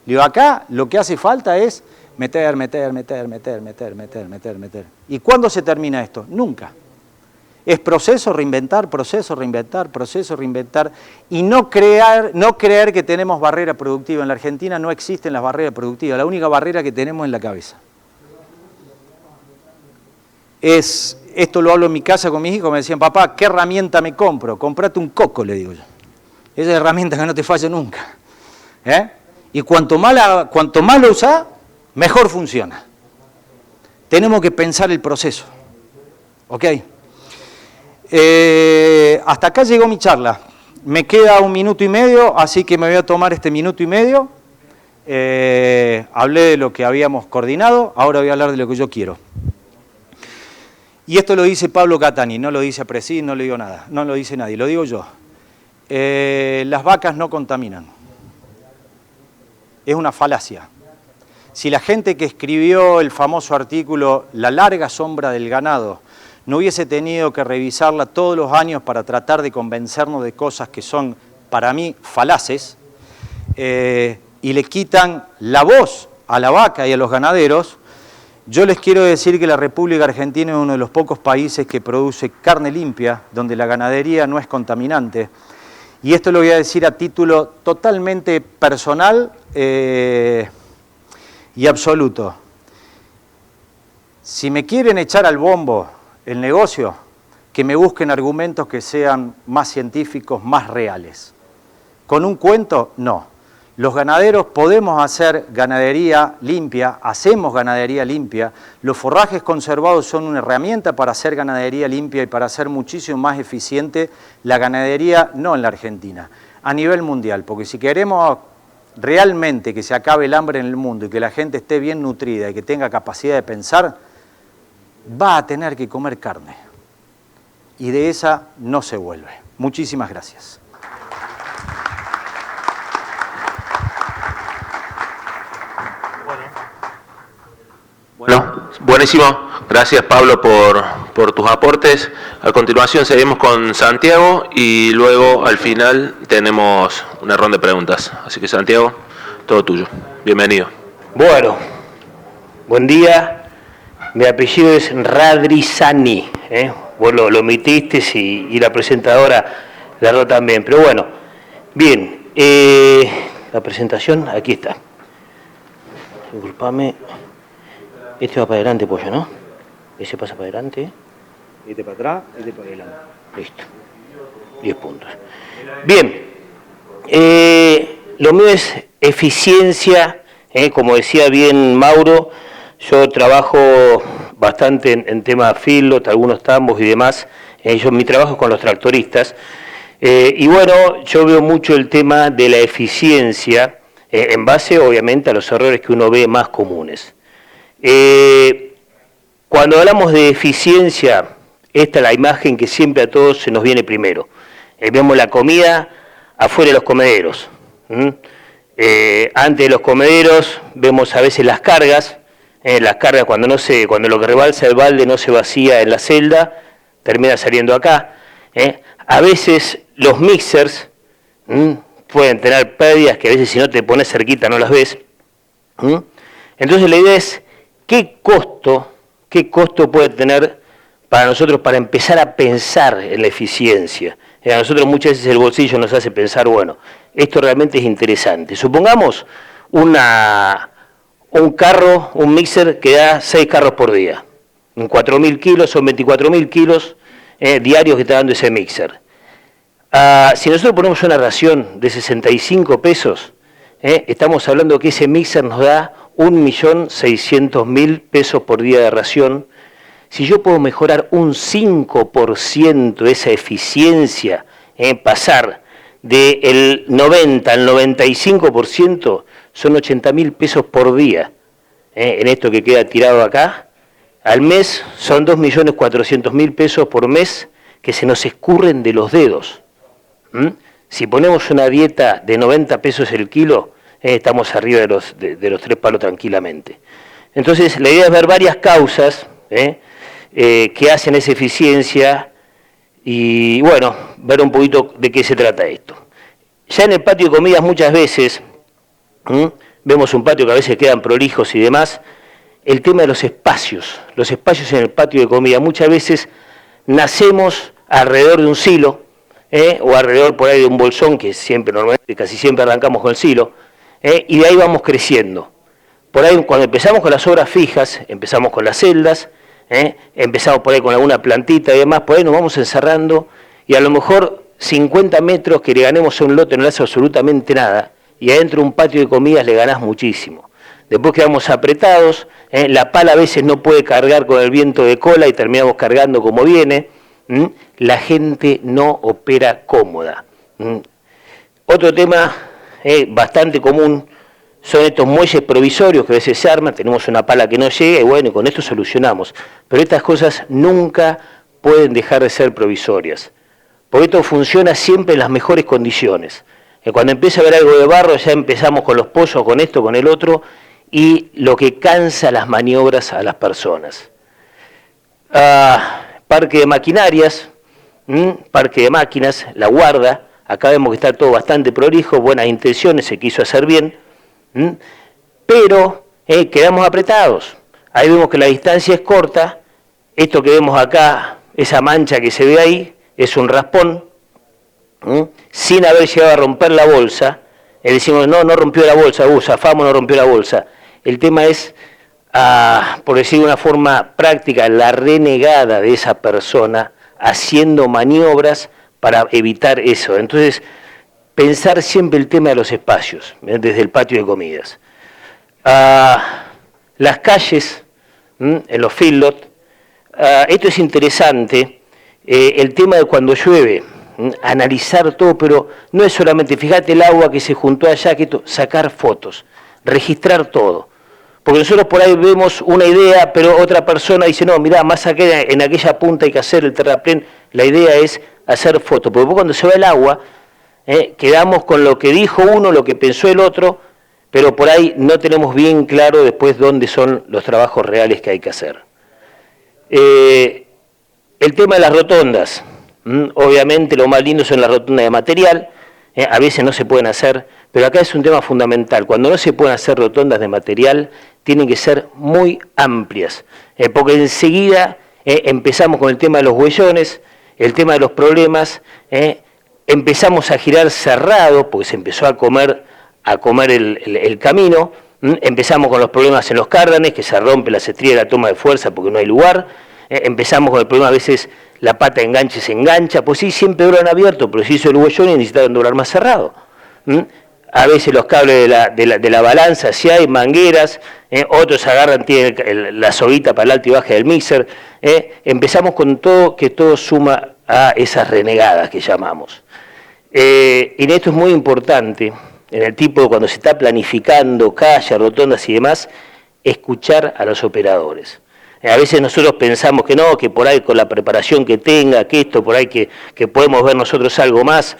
Digo, acá lo que hace falta es meter. ¿Y cuándo se termina esto? Nunca. Es proceso, reinventar, y no creer que tenemos barrera productiva. En la Argentina no existen las barreras productivas, la única barrera que tenemos es en la cabeza. Esto lo hablo en mi casa con mis hijos, me decían, papá, ¿qué herramienta me compro? Comprate un coco, le digo yo. Esa es herramienta que no te falla nunca. Y cuanto más lo usás, mejor funciona. Tenemos que pensar el proceso. ¿Ok? Hasta acá llegó mi charla. Me queda 1 minuto y medio, así que me voy a tomar este 1 minuto y medio. Hablé de lo que habíamos coordinado, ahora voy a hablar de lo que yo quiero. Y esto lo dice Pablo Catani, no lo dice Apresín, no le digo nada, no lo dice nadie, lo digo yo. Las vacas no contaminan. Es una falacia. Si la gente que escribió el famoso artículo La larga sombra del ganado no hubiese tenido que revisarla todos los años para tratar de convencernos de cosas que son, para mí, falaces, y le quitan la voz a la vaca y a los ganaderos, yo les quiero decir que la República Argentina es uno de los pocos países que produce carne limpia, donde la ganadería no es contaminante. Y esto lo voy a decir a título totalmente personal y absoluto. Si me quieren echar al bombo el negocio, que me busquen argumentos que sean más científicos, más reales. ¿Con un cuento? No. Los ganaderos podemos hacer ganadería limpia, hacemos ganadería limpia. Los forrajes conservados son una herramienta para hacer ganadería limpia y para hacer muchísimo más eficiente la ganadería, no en la Argentina, a nivel mundial. Porque si queremos realmente que se acabe el hambre en el mundo y que la gente esté bien nutrida y que tenga capacidad de pensar, va a tener que comer carne. Y de esa no se vuelve. Muchísimas gracias. Bueno, buenísimo. Gracias, Pablo, por tus aportes. A continuación seguimos con Santiago y luego al final tenemos una ronda de preguntas. Así que, Santiago, todo tuyo. Bienvenido. Bueno, buen día. Mi apellido es Radrizani. Vos lo omitiste y la presentadora la erró también. Pero bueno, bien. La presentación, aquí está. Disculpame. Este va para adelante, pollo, ¿no? Ese pasa para adelante. Este para atrás, este para adelante. Listo. 10 puntos. Bien. Lo mío es eficiencia, como decía bien Mauro, yo trabajo bastante en tema feedlot, algunos tambos y demás, mi trabajo es con los tractoristas, y bueno, yo veo mucho el tema de la eficiencia, en base obviamente a los errores que uno ve más comunes. Cuando hablamos de eficiencia, esta es la imagen que siempre a todos se nos viene primero. Vemos la comida afuera de los comederos. Antes de los comederos vemos a veces las cargas cuando lo que rebalsa el balde no se vacía en la celda, termina saliendo acá. A veces los mixers pueden tener pérdidas que a veces si no te pones cerquita no las ves. Entonces la idea es qué costo puede tener para nosotros para empezar a pensar en la eficiencia. A nosotros muchas veces el bolsillo nos hace pensar, bueno, esto realmente es interesante. Supongamos un mixer que da 6 carros por día. En 4.000 kilos, son 24.000 kilos diarios que está dando ese mixer. Si nosotros ponemos una ración de 65 pesos, estamos hablando que ese mixer nos da 1.600.000 pesos por día de ración. Si yo puedo mejorar un 5% esa eficiencia, pasar del 90 al 95%, son 80.000 pesos por día. En esto que queda tirado acá, al mes son 2.400.000 pesos por mes que se nos escurren de los dedos. Si ponemos una dieta de 90 pesos el kilo, estamos arriba de los 3 palos tranquilamente. Entonces, la idea es ver varias causas, que hacen esa eficiencia y, bueno, ver un poquito de qué se trata esto. Ya en el patio de comidas muchas veces, vemos un patio que a veces quedan prolijos y demás, el tema de los espacios en el patio de comida, muchas veces nacemos alrededor de un silo, o alrededor por ahí de un bolsón, que normalmente casi siempre arrancamos con el silo, y de ahí vamos creciendo. Por ahí cuando empezamos con las obras fijas, empezamos con las celdas, empezamos por ahí con alguna plantita y demás, por ahí nos vamos encerrando y a lo mejor 50 metros que le ganemos a un lote no le hace absolutamente nada y adentro de un patio de comidas le ganás muchísimo. Después quedamos apretados, la pala a veces no puede cargar con el viento de cola y terminamos cargando como viene. La gente no opera cómoda. Otro tema bastante común son estos muelles provisorios que a veces se arman, tenemos una pala que no llega y bueno, con esto solucionamos. Pero estas cosas nunca pueden dejar de ser provisorias, porque esto funciona siempre en las mejores condiciones. Cuando empieza a haber algo de barro ya empezamos con los pozos, con esto, con el otro, y lo que cansa las maniobras a las personas. Parque de maquinarias, parque de máquinas, la guarda, acá vemos que está todo bastante prolijo, buenas intenciones, se quiso hacer bien, pero quedamos apretados. Ahí vemos que la distancia es corta, esto que vemos acá, esa mancha que se ve ahí, es un raspón, sin haber llegado a romper la bolsa. Decimos, no rompió la bolsa, zafamos, no rompió la bolsa. El tema es, por decir de una forma práctica, la renegada de esa persona haciendo maniobras para evitar eso. Entonces, pensar siempre el tema de los espacios, desde el patio de comidas. Las calles, en los feedlot, esto es interesante, el tema de cuando llueve, analizar todo, pero no es solamente, fíjate el agua que se juntó allá, sacar fotos, registrar todo. Porque nosotros por ahí vemos una idea, pero otra persona dice, no, mirá, más acá en aquella punta hay que hacer el terraplén. La idea es hacer fotos, porque cuando se va el agua, quedamos con lo que dijo uno, lo que pensó el otro, pero por ahí no tenemos bien claro después dónde son los trabajos reales que hay que hacer. El tema de las rotondas, obviamente lo más lindo son las rotondas de material, a veces no se pueden hacer, pero acá es un tema fundamental. Cuando no se pueden hacer rotondas de material, tienen que ser muy amplias, porque enseguida empezamos con el tema de los huellones, el tema de los problemas, empezamos a girar cerrado, porque se empezó a comer el camino, empezamos con los problemas en los cárdanes, que se rompe la cestría de la toma de fuerza porque no hay lugar, Empezamos con el problema, a veces la pata de enganche se engancha, pues sí, siempre doblan abierto, pero si hizo el huellón y necesitan doblar más cerrado. A veces los cables de la balanza, si hay mangueras, otros agarran, tienen la soguita para el alto y baja del mixer. Empezamos con todo, que todo suma a esas renegadas que llamamos. Y esto es muy importante, en el tipo cuando se está planificando calles, rotondas y demás, escuchar a los operadores. A veces nosotros pensamos que no, que por ahí con la preparación que tenga, que esto, por ahí que podemos ver nosotros algo más.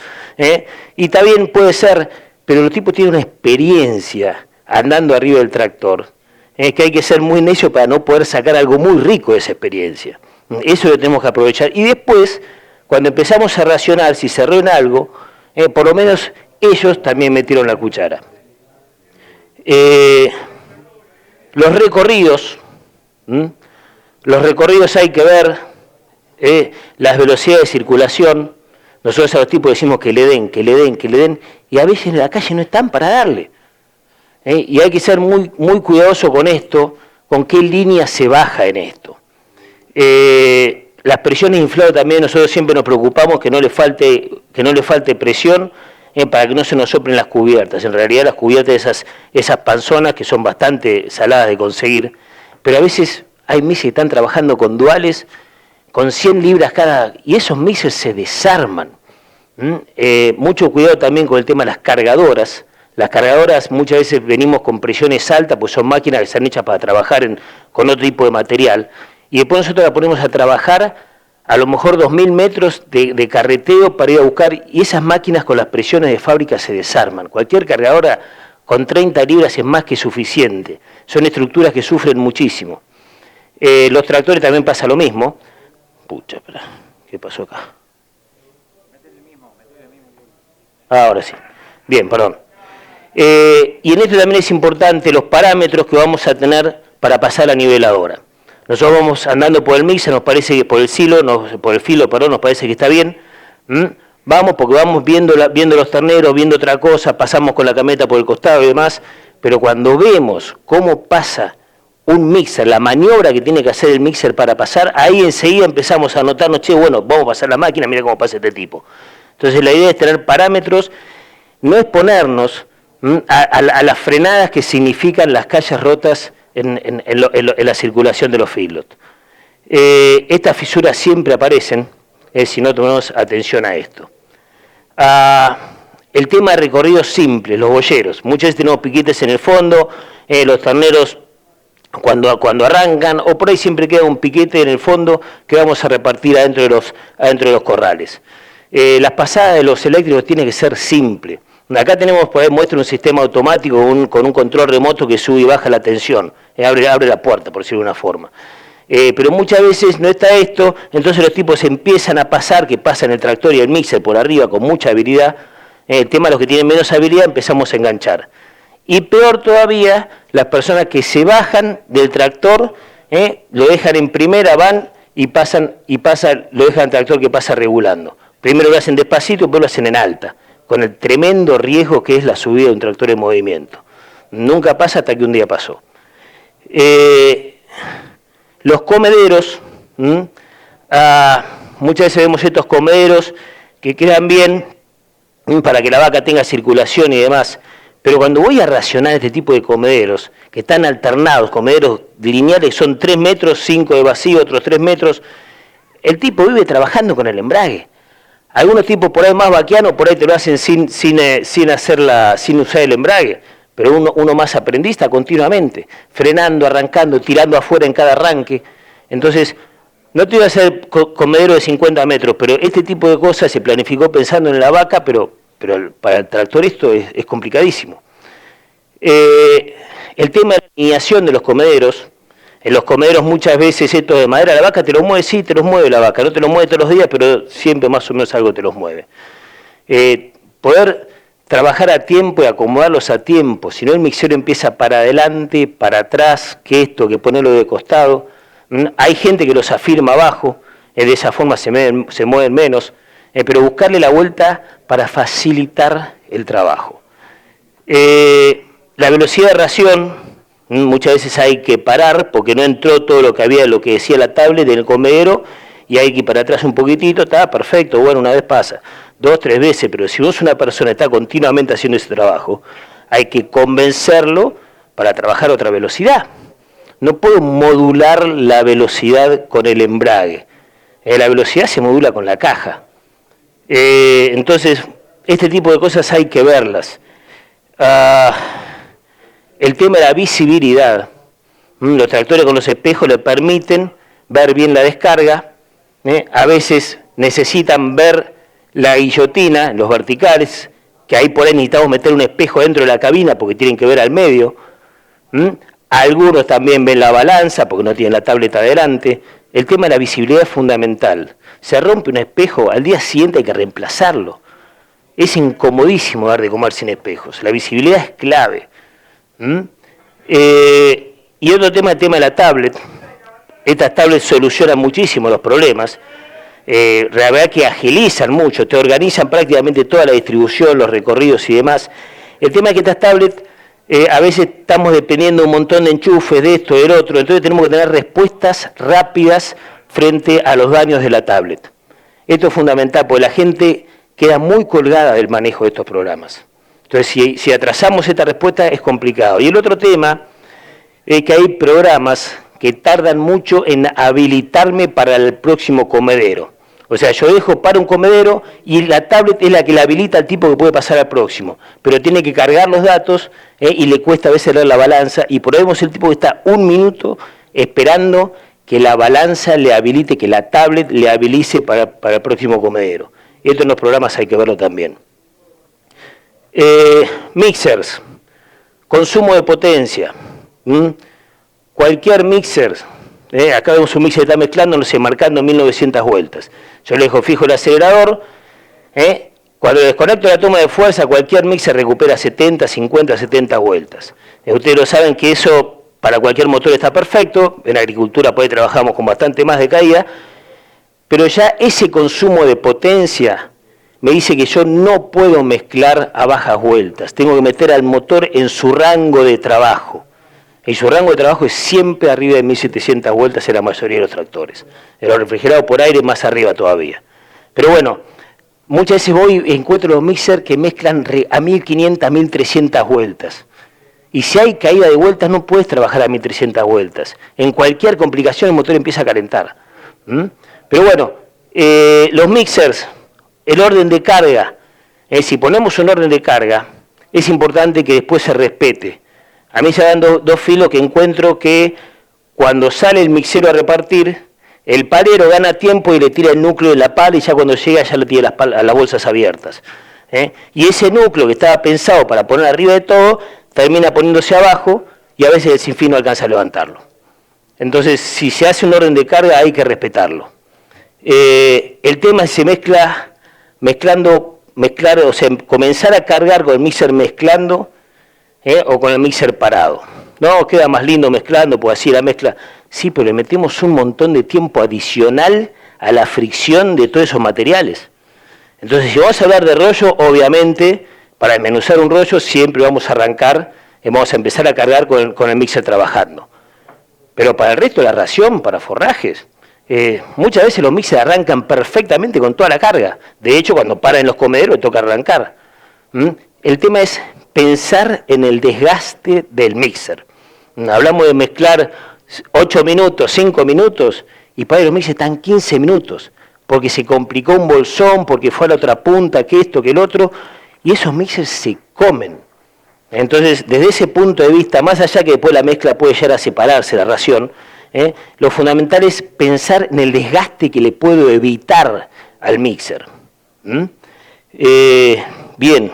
Y también puede ser, pero el tipo tiene una experiencia andando arriba del tractor, que hay que ser muy necio para no poder sacar algo muy rico de esa experiencia. Eso lo tenemos que aprovechar. Y después, cuando empezamos a racionar, si se en algo, por lo menos ellos también metieron la cuchara. Los recorridos hay que ver, las velocidades de circulación. Nosotros a los tipos decimos que le den, y a veces en la calle no están para darle. Y hay que ser muy, muy cuidadoso con esto, con qué línea se baja en esto. Las presiones infladas también, nosotros siempre nos preocupamos que no le falte presión para que no se nos soplen las cubiertas. En realidad las cubiertas, esas panzonas que son bastante saladas de conseguir, pero a veces hay mixers que están trabajando con duales, con 100 libras cada, y esos mixers se desarman. Mucho cuidado también con el tema de las cargadoras. Las cargadoras muchas veces venimos con presiones altas, pues son máquinas que están hechas para trabajar con otro tipo de material, y después nosotros la ponemos a trabajar a lo mejor 2000 metros de carreteo para ir a buscar, y esas máquinas con las presiones de fábrica se desarman. Cualquier cargadora con 30 libras es más que suficiente. Son estructuras que sufren muchísimo. Los tractores también pasa lo mismo. Pucha, espera, ¿qué pasó acá? Ahora sí. Bien, perdón. Y en esto también es importante los parámetros que vamos a tener para pasar la niveladora. Nosotros vamos andando por el mixer, nos parece que por el filo, nos parece que está bien. Vamos porque vamos viendo los terneros, viendo otra cosa, pasamos con la camioneta por el costado y demás, pero cuando vemos cómo pasa un mixer, la maniobra que tiene que hacer el mixer para pasar, ahí enseguida empezamos a notarnos, che, bueno, vamos a pasar la máquina, mira cómo pasa este tipo. Entonces la idea es tener parámetros, no exponernos a las frenadas que significan las calles rotas en la circulación de los feedlots. Estas fisuras siempre aparecen si no tomamos atención a esto. El tema de recorridos simples, los boyeros. Muchas veces tenemos piquetes en el fondo, los terneros cuando arrancan, o por ahí siempre queda un piquete en el fondo que vamos a repartir adentro de los corrales. Las pasadas de los eléctricos tienen que ser simples. Acá tenemos, por ahí muestra un sistema automático con un control remoto que sube y baja la tensión, abre la puerta, por decirlo de una forma. Pero muchas veces no está esto, entonces los tipos empiezan a pasar, que pasan el tractor y el mixer por arriba con mucha habilidad. El tema de los que tienen menos habilidad empezamos a enganchar. Y peor todavía, las personas que se bajan del tractor, lo dejan en primera, van y pasan, lo dejan el tractor que pasa regulando. Primero lo hacen despacito, después lo hacen en alta, con el tremendo riesgo que es la subida de un tractor en movimiento. Nunca pasa hasta que un día pasó. Los comederos, muchas veces vemos estos comederos que quedan bien para que la vaca tenga circulación y demás, pero cuando voy a racionar este tipo de comederos, que están alternados, comederos lineales, son 3 metros, 5 de vacío, otros 3 metros, el tipo vive trabajando con el embrague. Algunos tipos por ahí más vaquianos, por ahí te lo hacen sin usar el embrague, pero uno más aprendista continuamente, frenando, arrancando, tirando afuera en cada arranque. Entonces, no te iba a hacer comedero de 50 metros, pero este tipo de cosas se planificó pensando en la vaca, pero para el tractor esto es complicadísimo. El tema de la alineación de los comederos. En los comederos muchas veces esto de madera, la vaca te lo mueve, sí, te los mueve la vaca, no te los mueve todos los días, pero siempre más o menos algo te los mueve. Poder trabajar a tiempo y acomodarlos a tiempo, si no el mixero empieza para adelante, para atrás, que ponerlo de costado. Hay gente que los afirma abajo, de esa forma se mueven menos, pero buscarle la vuelta para facilitar el trabajo. La velocidad de ración, Muchas veces hay que parar porque no entró todo lo que había, lo que decía la tablet en el comedero, y hay que ir para atrás un poquitito, está perfecto, bueno, una vez pasa, 2, 3 veces, pero si vos una persona está continuamente haciendo ese trabajo, hay que convencerlo para trabajar a otra velocidad. No puedo modular la velocidad con el embrague. La velocidad se modula con la caja. Entonces, este tipo de cosas hay que verlas. El tema de la visibilidad. Los tractores con los espejos le permiten ver bien la descarga. A veces necesitan ver la guillotina, los verticales, que ahí por ahí necesitamos meter un espejo dentro de la cabina porque tienen que ver al medio. Algunos también ven la balanza porque no tienen la tableta adelante. El tema de la visibilidad es fundamental. Se rompe un espejo, al día siguiente hay que reemplazarlo. Es incomodísimo dar de comer sin espejos. La visibilidad es clave. Y otro tema, el tema de la tablet. Estas tablets solucionan muchísimo los problemas. La verdad que agilizan mucho, te organizan prácticamente toda la distribución, los recorridos y demás. El tema es que estas tablets, a veces estamos dependiendo un montón de enchufes, de esto, del otro, entonces tenemos que tener respuestas rápidas frente a los daños de la tablet. Esto es fundamental, porque la gente queda muy colgada del manejo de estos programas. Entonces, si atrasamos esta respuesta es complicado. Y el otro tema es que hay programas que tardan mucho en habilitarme para el próximo comedero. O sea, yo dejo para un comedero y la tablet es la que le habilita al tipo que puede pasar al próximo. Pero tiene que cargar los datos y le cuesta a veces leer la balanza. Y por ahí vemos el tipo que está 1 minuto esperando que la balanza le habilite, que la tablet le habilite para el próximo comedero. Esto en los programas hay que verlo también. Mixers, consumo de potencia. Cualquier mixer, acá vemos un mixer que está mezclando, no sé, marcando 1900 vueltas. Yo le dejo fijo el acelerador, cuando desconecto la toma de fuerza, cualquier mixer recupera 70, 50, 70 vueltas. Ustedes lo saben que eso para cualquier motor está perfecto, en agricultura por ahí trabajamos con bastante más de caída, pero ya ese consumo de potencia me dice que yo no puedo mezclar a bajas vueltas, tengo que meter al motor en su rango de trabajo. Y su rango de trabajo es siempre arriba de 1700 vueltas en la mayoría de los tractores. En los refrigerados por aire más arriba todavía. Pero bueno, muchas veces voy y encuentro los mixers que mezclan a 1500, 1300 vueltas. Y si hay caída de vueltas no puedes trabajar a 1300 vueltas. En cualquier complicación el motor empieza a calentar. Pero bueno, los mixers, el orden de carga. Si ponemos un orden de carga, es importante que después se respete. A mí se dan dos filos que encuentro que cuando sale el mixero a repartir, el palero gana tiempo y le tira el núcleo de la pala y ya cuando llega ya le tira las bolsas abiertas. Y ese núcleo que estaba pensado para poner arriba de todo, termina poniéndose abajo y a veces el sinfín no alcanza a levantarlo. Entonces, si se hace un orden de carga hay que respetarlo. El tema es se mezclar, o sea, comenzar a cargar con el mixer mezclando, o con el mixer parado. No, queda más lindo mezclando, pues así la mezcla. Sí, pero le metemos un montón de tiempo adicional a la fricción de todos esos materiales. Entonces, si vamos a hablar de rollo, obviamente, para desmenuzar un rollo siempre vamos a arrancar, vamos a empezar a cargar con el mixer trabajando. Pero para el resto de la ración, para forrajes, muchas veces los mixers arrancan perfectamente con toda la carga. De hecho, cuando paran en los comederos, toca arrancar. El tema es pensar en el desgaste del mixer. Hablamos de mezclar 8 minutos, 5 minutos, y para los mixers están 15 minutos, porque se complicó un bolsón, porque fue a la otra punta, que esto, que el otro, y esos mixers se comen. Entonces, desde ese punto de vista, más allá que después la mezcla puede llegar a separarse, la ración, lo fundamental es pensar en el desgaste que le puedo evitar al mixer. Bien.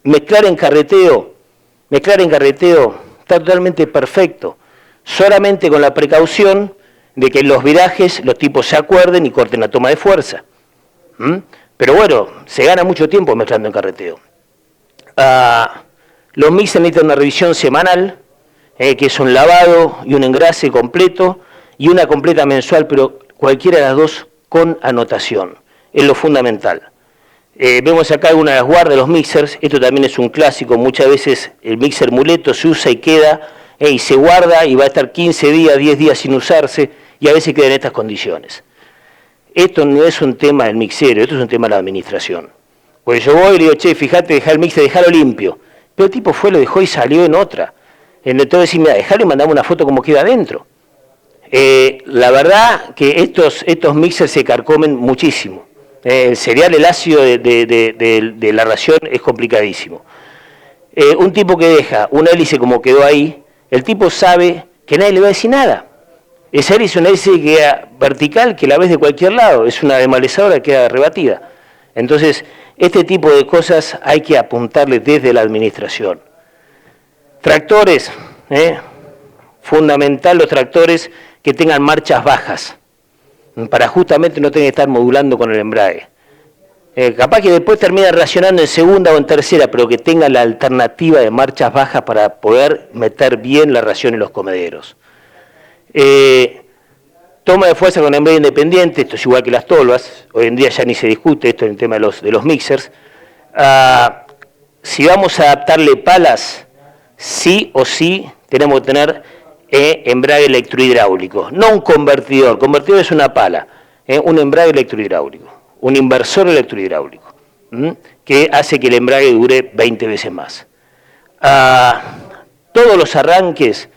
Mezclar en carreteo está totalmente perfecto, solamente con la precaución de que en los virajes los tipos se acuerden y corten la toma de fuerza. Pero bueno, se gana mucho tiempo mezclando en carreteo. Los mixers necesitan una revisión semanal, que es un lavado y un engrase completo, y una completa mensual, pero cualquiera de las dos con anotación, es lo fundamental. Vemos acá algunas de las guardas de los mixers. Esto también es un clásico. Muchas veces el mixer muleto se usa y queda, y se guarda y va a estar 15 días, 10 días sin usarse, y a veces queda en estas condiciones. Esto no es un tema del mixero, esto es un tema de la administración. Porque yo voy y le digo, che, fíjate, dejá el mixer, dejalo limpio. Pero el tipo fue, lo dejó y salió en otra. Entonces decir, mira, dejalo y mandame una foto como queda adentro. La verdad que estos mixers se carcomen muchísimo. El cereal, el ácido de la ración es complicadísimo. Un tipo que deja una hélice como quedó ahí, el tipo sabe que nadie le va a decir nada. Esa hélice es una hélice que queda vertical, que la ves de cualquier lado, es una desmalezadora que queda rebatida. Entonces, este tipo de cosas hay que apuntarle desde la administración. Tractores, fundamental los tractores que tengan marchas bajas, para justamente no tener que estar modulando con el embrague. Capaz que después termina racionando en segunda o en tercera, pero que tenga la alternativa de marchas bajas para poder meter bien la ración en los comederos. Toma de fuerza con embrague independiente, esto es igual que las tolvas, hoy en día ya ni se discute esto en el tema de los mixers. Si vamos a adaptarle palas, sí o sí tenemos que tener embrague electrohidráulico, no un convertidor. Convertidor es una pala, un embrague electrohidráulico, un inversor electrohidráulico, que hace que el embrague dure 20 veces más. Todos los arranques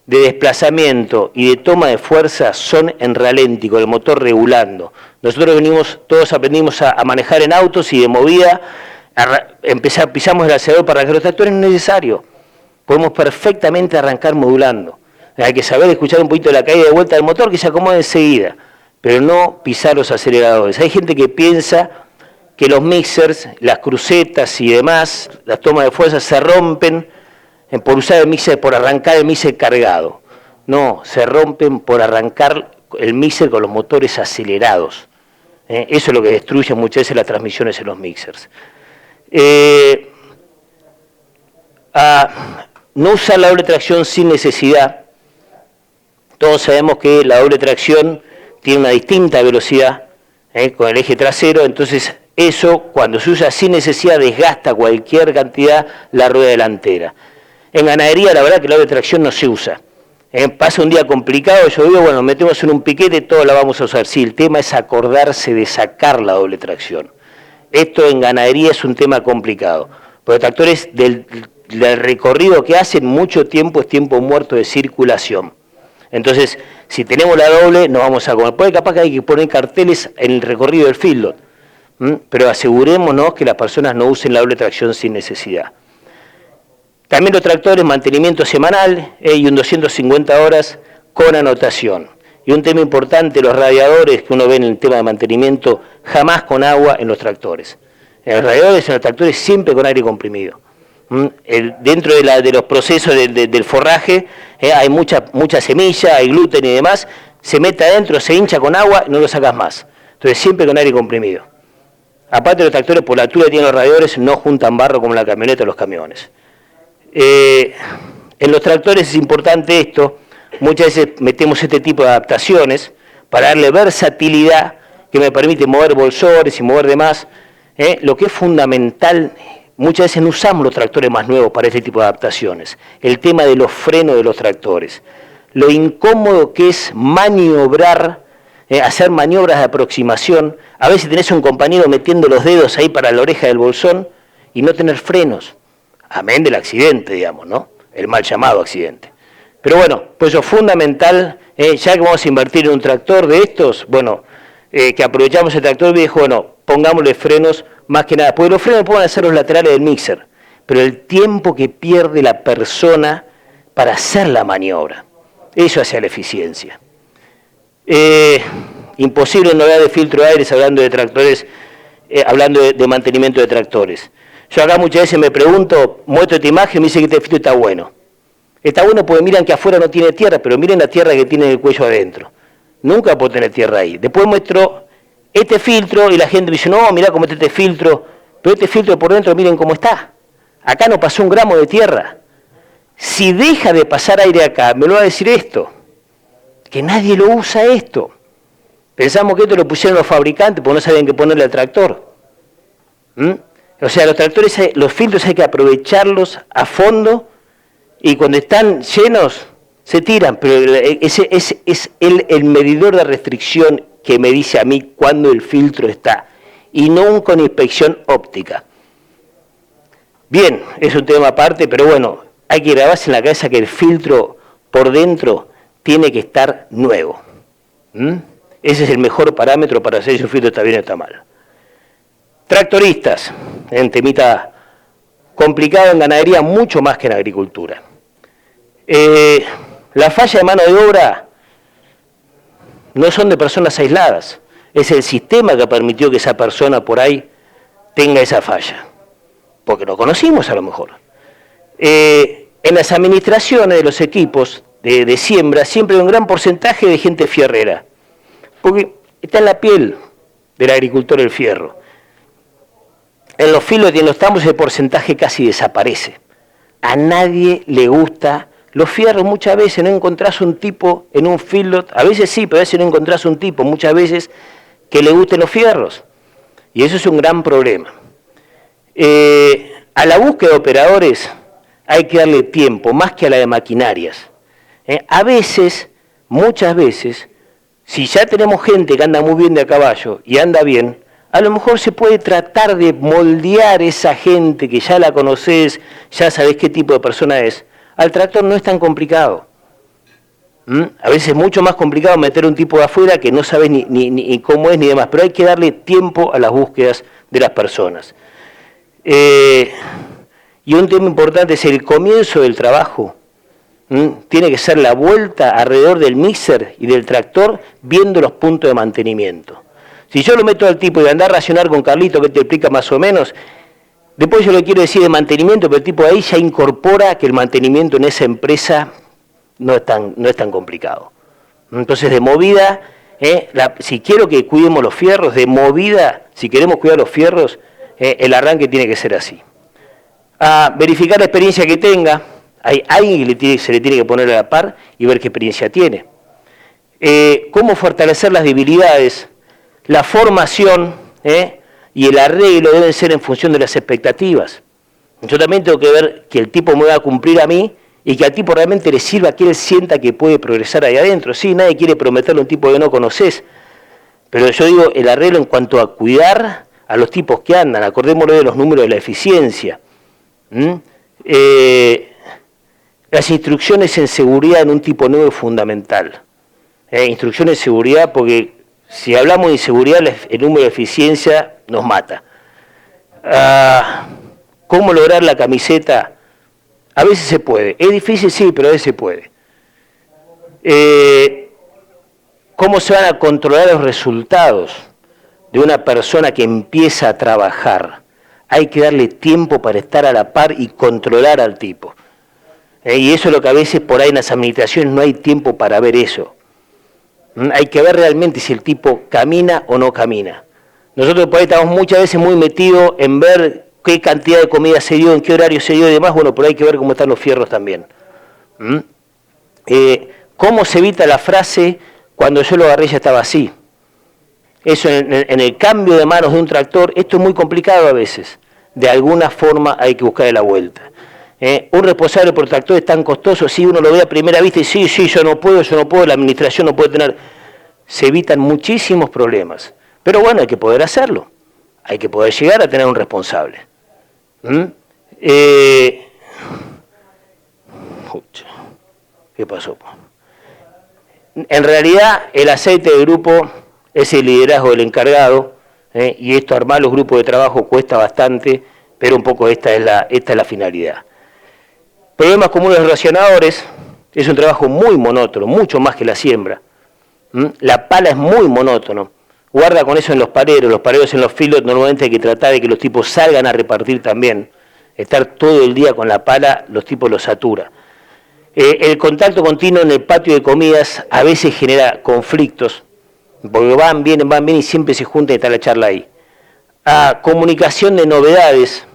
de desplazamiento y de toma de fuerza son en ralenti, con el motor regulando. Nosotros todos aprendimos a manejar en autos y de movida, pisamos el acelerador para arrancar los tractores, no es necesario. Podemos perfectamente arrancar modulando. Hay que saber escuchar un poquito la caída de vuelta del motor que se acomoda enseguida, pero no pisar los aceleradores. Hay gente que piensa que los mixers, las crucetas y demás, las tomas de fuerza se rompen por usar el mixer, por arrancar el mixer cargado. No, se rompen por arrancar el mixer con los motores acelerados. Eso es lo que destruye muchas veces las transmisiones en los mixers. No usar la doble tracción sin necesidad. Todos sabemos que la doble tracción tiene una distinta velocidad con el eje trasero, entonces eso cuando se usa sin necesidad desgasta cualquier cantidad la rueda delantera. En ganadería la verdad que la doble tracción no se usa. Pasa un día complicado, yo digo, bueno, metemos en un piquete, todo la vamos a usar. Sí, el tema es acordarse de sacar la doble tracción. Esto en ganadería es un tema complicado, porque tractores del recorrido que hacen mucho tiempo es tiempo muerto de circulación. Entonces, si tenemos la doble, nos vamos a comer. Puede capaz que hay que poner carteles en el recorrido del feedlot, pero asegurémonos que las personas no usen la doble tracción sin necesidad. También los tractores, mantenimiento semanal y un 250 horas con anotación. Y un tema importante, los radiadores que uno ve en el tema de mantenimiento, jamás con agua en los tractores. En los radiadores, en los tractores, siempre con aire comprimido. Dentro de los procesos del forraje hay mucha semilla, hay gluten y demás, se mete adentro, se hincha con agua y no lo sacas más. Entonces siempre con aire comprimido. Aparte los tractores, por la altura que tienen los radiadores, no juntan barro como la camioneta o los camiones. En los tractores es importante esto, muchas veces metemos este tipo de adaptaciones para darle versatilidad que me permite mover bolsores y mover demás. Lo que es fundamental, muchas veces no usamos los tractores más nuevos para este tipo de adaptaciones. El tema de los frenos de los tractores. Lo incómodo que es maniobrar, hacer maniobras de aproximación. A veces tenés un compañero metiendo los dedos ahí para la oreja del bolsón y no tener frenos. Amén del accidente, digamos, ¿no? El mal llamado accidente. Pero bueno, pues eso es fundamental, ya que vamos a invertir en un tractor de estos, bueno, que aprovechamos el tractor viejo, bueno, pongámosle frenos más que nada, porque los frenos pueden hacer los laterales del mixer, pero el tiempo que pierde la persona para hacer la maniobra, eso hace la eficiencia. Imposible no hablar de filtro de aires hablando de tractores, hablando de mantenimiento de tractores. Yo acá muchas veces me pregunto, muestro esta imagen y me dice que este filtro está bueno. Está bueno porque miran que afuera no tiene tierra, pero miren la tierra que tiene el cuello adentro. Nunca puedo tener tierra ahí. Después muestro este filtro y la gente me dice, no, mirá cómo está este filtro, pero este filtro por dentro miren cómo está. Acá no pasó un gramo de tierra. Si deja de pasar aire acá, me lo va a decir esto, que nadie lo usa esto. Pensamos que esto lo pusieron los fabricantes porque no sabían qué ponerle al tractor. O sea, los tractores, los filtros hay que aprovecharlos a fondo y cuando están llenos se tiran, pero ese es el medidor de restricción que me dice a mí cuando el filtro está, y no con inspección óptica. Bien, es un tema aparte, pero bueno, hay que grabarse en la cabeza que el filtro por dentro tiene que estar nuevo. Ese es el mejor parámetro para saber si un filtro está bien o está mal. Tractoristas, en temita complicado en ganadería mucho más que en agricultura. La falla de mano de obra no son de personas aisladas, es el sistema que permitió que esa persona por ahí tenga esa falla, porque lo conocimos a lo mejor. En las administraciones de los equipos de siembra siempre hay un gran porcentaje de gente fierrera, porque está en la piel del agricultor el fierro. En los filos y en los tambos el porcentaje casi desaparece. A nadie le gusta los fierros. Muchas veces no encontrás un tipo en un feedlot, a veces sí, pero a veces no encontrás un tipo, muchas veces, que le gusten los fierros. Y eso es un gran problema. A la búsqueda de operadores hay que darle tiempo, más que a la de maquinarias. A veces, muchas veces, si ya tenemos gente que anda muy bien de a caballo y anda bien, a lo mejor se puede tratar de moldear esa gente que ya la conoces, ya sabés qué tipo de persona es. Al tractor no es tan complicado. A veces es mucho más complicado meter un tipo de afuera que no sabes ni cómo es ni demás, pero hay que darle tiempo a las búsquedas de las personas. Y un tema importante es el comienzo del trabajo. Tiene que ser la vuelta alrededor del mixer y del tractor viendo los puntos de mantenimiento. Si yo lo meto al tipo y andar a racionar con Carlito, que te explica más o menos, después yo le quiero decir de mantenimiento, pero el tipo ahí ya incorpora que el mantenimiento en esa empresa no es tan complicado. Entonces, de movida, si quiero que cuidemos los fierros, de movida, si queremos cuidar los fierros, el arranque tiene que ser así. A verificar la experiencia que tenga, hay alguien que se le tiene que poner a la par y ver qué experiencia tiene. Cómo fortalecer las debilidades. La formación y el arreglo deben ser en función de las expectativas. Yo también tengo que ver que el tipo me va a cumplir a mí y que al tipo realmente le sirva, que él sienta que puede progresar ahí adentro. Sí, nadie quiere prometerle a un tipo que no conoces, pero yo digo el arreglo en cuanto a cuidar a los tipos que andan. Acordémonos de los números de la eficiencia. Las instrucciones en seguridad en un tipo nuevo es fundamental. Instrucciones de seguridad porque si hablamos de inseguridad, el número de eficiencia nos mata. ¿Cómo lograr la camiseta? A veces se puede. Es difícil, sí, pero a veces se puede. ¿Cómo se van a controlar los resultados de una persona que empieza a trabajar? Hay que darle tiempo para estar a la par y controlar al tipo. Y eso es lo que a veces por ahí en las administraciones no hay tiempo para ver eso. Hay que ver realmente si el tipo camina o no camina. Nosotros por ahí estamos muchas veces muy metidos en ver qué cantidad de comida se dio, en qué horario se dio y demás. Bueno, pero hay que ver cómo están los fierros también. ¿Cómo se evita la frase cuando yo lo agarré ya estaba así? Eso en el cambio de manos de un tractor, esto es muy complicado a veces. De alguna forma hay que buscarle la vuelta. Un responsable por tractor es tan costoso, si uno lo ve a primera vista y sí, yo no puedo, la administración no puede tener. Se evitan muchísimos problemas. Pero bueno, hay que poder hacerlo. Hay que poder llegar a tener un responsable. ¿Qué pasó? En realidad, el aceite de grupo es el liderazgo del encargado, y esto armar los grupos de trabajo cuesta bastante, pero un poco esta es la finalidad. Problemas comunes de los racionadores, es un trabajo muy monótono, mucho más que la siembra. La pala es muy monótono. Guarda con eso en los pareros en los filos, normalmente hay que tratar de que los tipos salgan a repartir también. Estar todo el día con la pala, los tipos los satura. El contacto continuo en el patio de comidas a veces genera conflictos, porque van, vienen y siempre se juntan y está la charla ahí. Comunicación de novedades.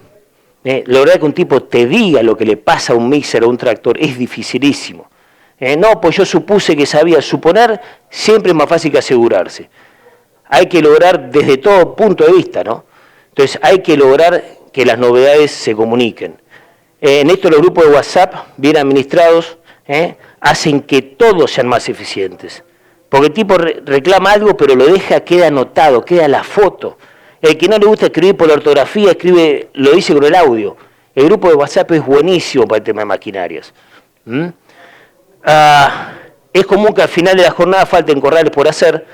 Lograr que un tipo te diga lo que le pasa a un mixer o a un tractor es dificilísimo. No, pues yo supuse que sabía. Suponer siempre es más fácil que asegurarse. Hay que lograr desde todo punto de vista, ¿no? Entonces hay que lograr que las novedades se comuniquen. En esto los grupos de WhatsApp, bien administrados, hacen que todos sean más eficientes. Porque el tipo reclama algo, pero lo deja, queda anotado, queda la foto. El que no le gusta escribir por la ortografía, lo dice con el audio. El grupo de WhatsApp es buenísimo para el tema de maquinarias. Es común que al final de la jornada falten corrales por hacer,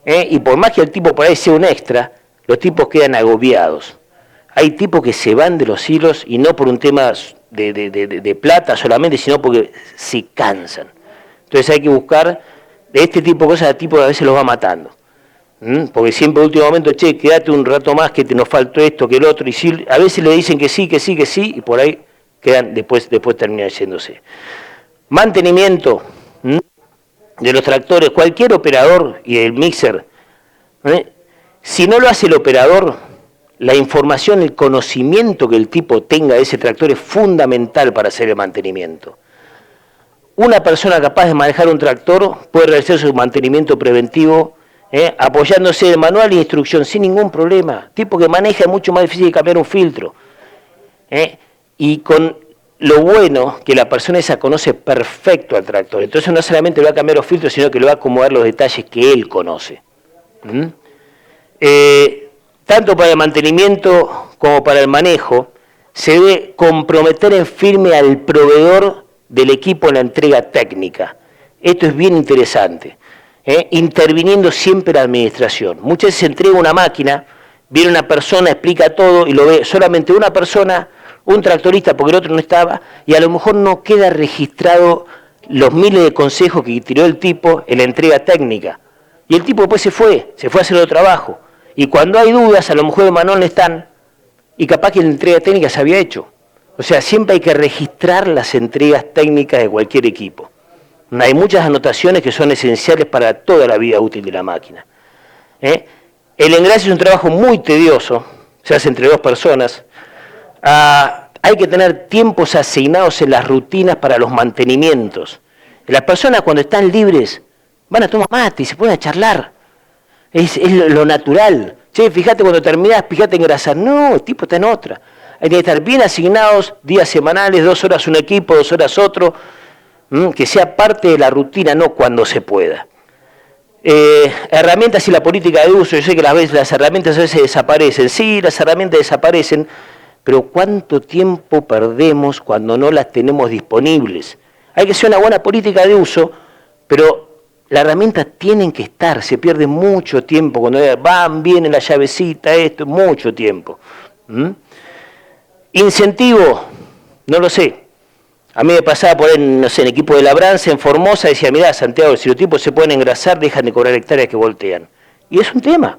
y por más que el tipo por ahí sea un extra, los tipos quedan agobiados. Hay tipos que se van de los hilos, y no por un tema de plata solamente, sino porque se cansan. Entonces hay que buscar de este tipo de cosas, el tipo a veces los va matando. Porque siempre en último momento, che, quédate un rato más, que nos faltó esto, que el otro, y si, a veces le dicen que sí, y por ahí quedan, después terminan yéndose. Mantenimiento de los tractores, cualquier operador y el mixer, si no lo hace el operador, la información, el conocimiento que el tipo tenga de ese tractor es fundamental para hacer el mantenimiento. Una persona capaz de manejar un tractor puede realizar su mantenimiento preventivo apoyándose en manual e instrucción sin ningún problema. Tipo que maneja es mucho más difícil que cambiar un filtro. Y con lo bueno que la persona esa conoce perfecto al tractor. Entonces no solamente le va a cambiar los filtros, sino que le va a acomodar los detalles que él conoce. Tanto para el mantenimiento como para el manejo, se debe comprometer en firme al proveedor del equipo en la entrega técnica. Esto es bien interesante. Interviniendo siempre la administración. Muchas veces se entrega una máquina, viene una persona, explica todo y lo ve solamente una persona, un tractorista porque el otro no estaba, y a lo mejor no queda registrado los miles de consejos que tiró el tipo en la entrega técnica. Y el tipo después se fue a hacer otro trabajo. Y cuando hay dudas, a lo mejor de manual no están, y capaz que la entrega técnica se había hecho. O sea, siempre hay que registrar las entregas técnicas de cualquier equipo. Hay muchas anotaciones que son esenciales para toda la vida útil de la máquina. El engrase es un trabajo muy tedioso, se hace entre dos personas. Hay que tener tiempos asignados en las rutinas para los mantenimientos. Las personas cuando están libres van a tomar mate y se ponen a charlar. Es lo natural. Che, fíjate cuando terminás, fíjate engrasar. No, el tipo está en otra. Hay que estar bien asignados, días semanales, 2 horas un equipo, 2 horas otro, que sea parte de la rutina, no cuando se pueda. Herramientas y la política de uso. Yo sé que las herramientas a veces desaparecen. Sí, las herramientas desaparecen, pero ¿cuánto tiempo perdemos cuando no las tenemos disponibles? Hay que hacer una buena política de uso, pero las herramientas tienen que estar. Se pierde mucho tiempo cuando van, viene la llavecita, esto, mucho tiempo. Incentivo, no lo sé. A mí me pasaba por no sé, en equipo de labranza en Formosa, decía, mirá, Santiago, si los tipos se pueden engrasar, dejan de cobrar hectáreas que voltean. Y es un tema.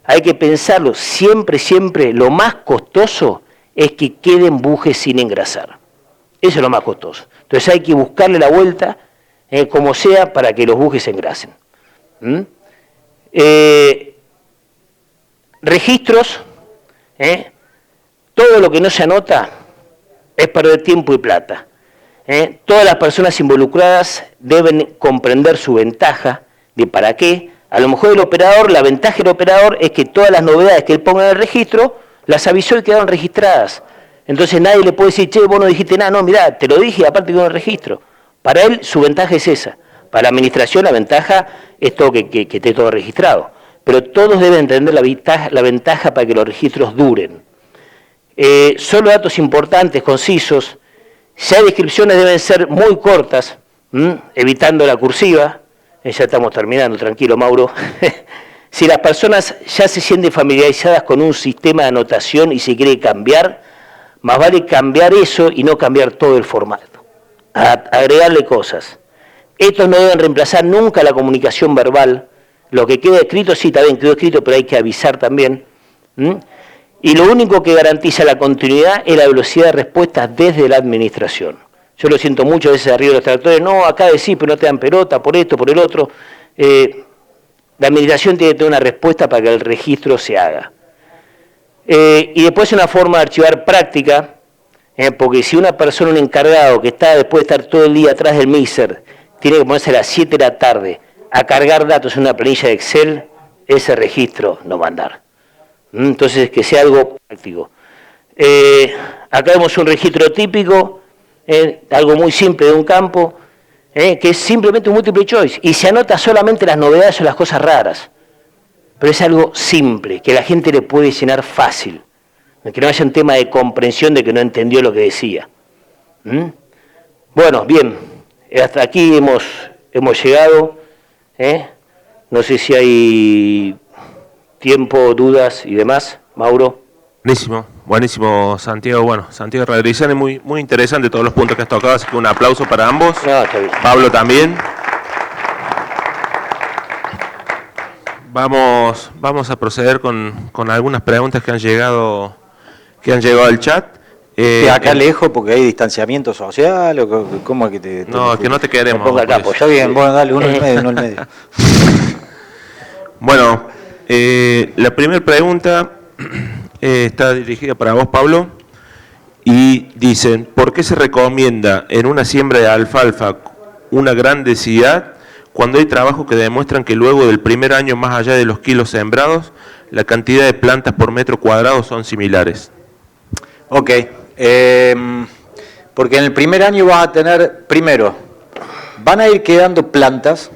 Hay que pensarlo. Siempre, siempre, lo más costoso es que queden bujes sin engrasar. Eso es lo más costoso. Entonces hay que buscarle la vuelta, como sea, para que los bujes se engrasen. Registros, todo lo que no se anota es perder tiempo y plata. Todas las personas involucradas deben comprender su ventaja de para qué. A lo mejor el operador, la ventaja del operador es que todas las novedades que él ponga en el registro, las avisó y quedaron registradas. Entonces nadie le puede decir, che, vos no dijiste nada, no, mirá, te lo dije y aparte quedó en el registro. Para él su ventaja es esa. Para la administración la ventaja es todo que esté todo registrado. Pero todos deben entender la ventaja para que los registros duren. Solo datos importantes, concisos. Ya descripciones deben ser muy cortas, evitando la cursiva. Ya estamos terminando, tranquilo, Mauro. Si las personas ya se sienten familiarizadas con un sistema de anotación y se quiere cambiar, más vale cambiar eso y no cambiar todo el formato. Agregarle cosas. Estos no deben reemplazar nunca la comunicación verbal. Lo que queda escrito, sí, también quedó escrito, pero hay que avisar también. Y lo único que garantiza la continuidad es la velocidad de respuesta desde la administración. Yo lo siento muchas veces arriba de los tractores, no, acá decís, pero no te dan pelota, por esto, por el otro. La administración tiene que tener una respuesta para que el registro se haga. Y después una forma de archivar práctica, porque si una persona, un encargado que está después de estar todo el día atrás del mixer, tiene que ponerse a las 7 de la tarde a cargar datos en una planilla de Excel, ese registro no va a andar. Entonces, que sea algo práctico. Acá vemos un registro típico, algo muy simple de un campo, que es simplemente un multiple choice, y se anota solamente las novedades o las cosas raras. Pero es algo simple, que la gente le puede llenar fácil, que no haya un tema de comprensión de que no entendió lo que decía. Bueno, bien, hasta aquí hemos llegado. No sé si hay tiempo, dudas y demás. Mauro. Buenísimo, Santiago. Bueno, Santiago Radrizani, muy interesante todos los puntos que has tocado, así que un aplauso para ambos. No, está bien. Pablo también. Vamos a proceder con algunas preguntas que han llegado al chat. Acá lejos porque hay distanciamiento social, o ¿cómo es que te...? No, que no te queremos. Ponga acá, pues. Está bien, bueno, dale, uno en el medio. Bueno, la primera pregunta está dirigida para vos, Pablo, y dicen, ¿por qué se recomienda en una siembra de alfalfa una gran densidad cuando hay trabajos que demuestran que luego del primer año, más allá de los kilos sembrados, la cantidad de plantas por metro cuadrado son similares? Ok, porque en el primer año vas a tener, primero, van a ir quedando plantas,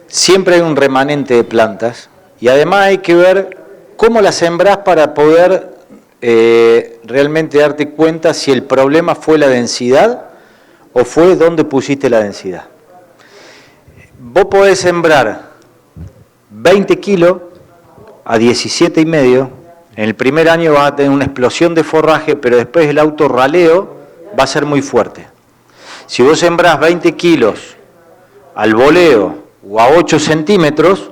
siempre hay un remanente de plantas, y además hay que ver cómo las sembrás para poder realmente darte cuenta si el problema fue la densidad o fue dónde pusiste la densidad. Vos podés sembrar 20 kilos a 17,5. En el primer año vas a tener una explosión de forraje, pero después el autorraleo va a ser muy fuerte. Si vos sembrás 20 kilos al voleo o a 8 centímetros,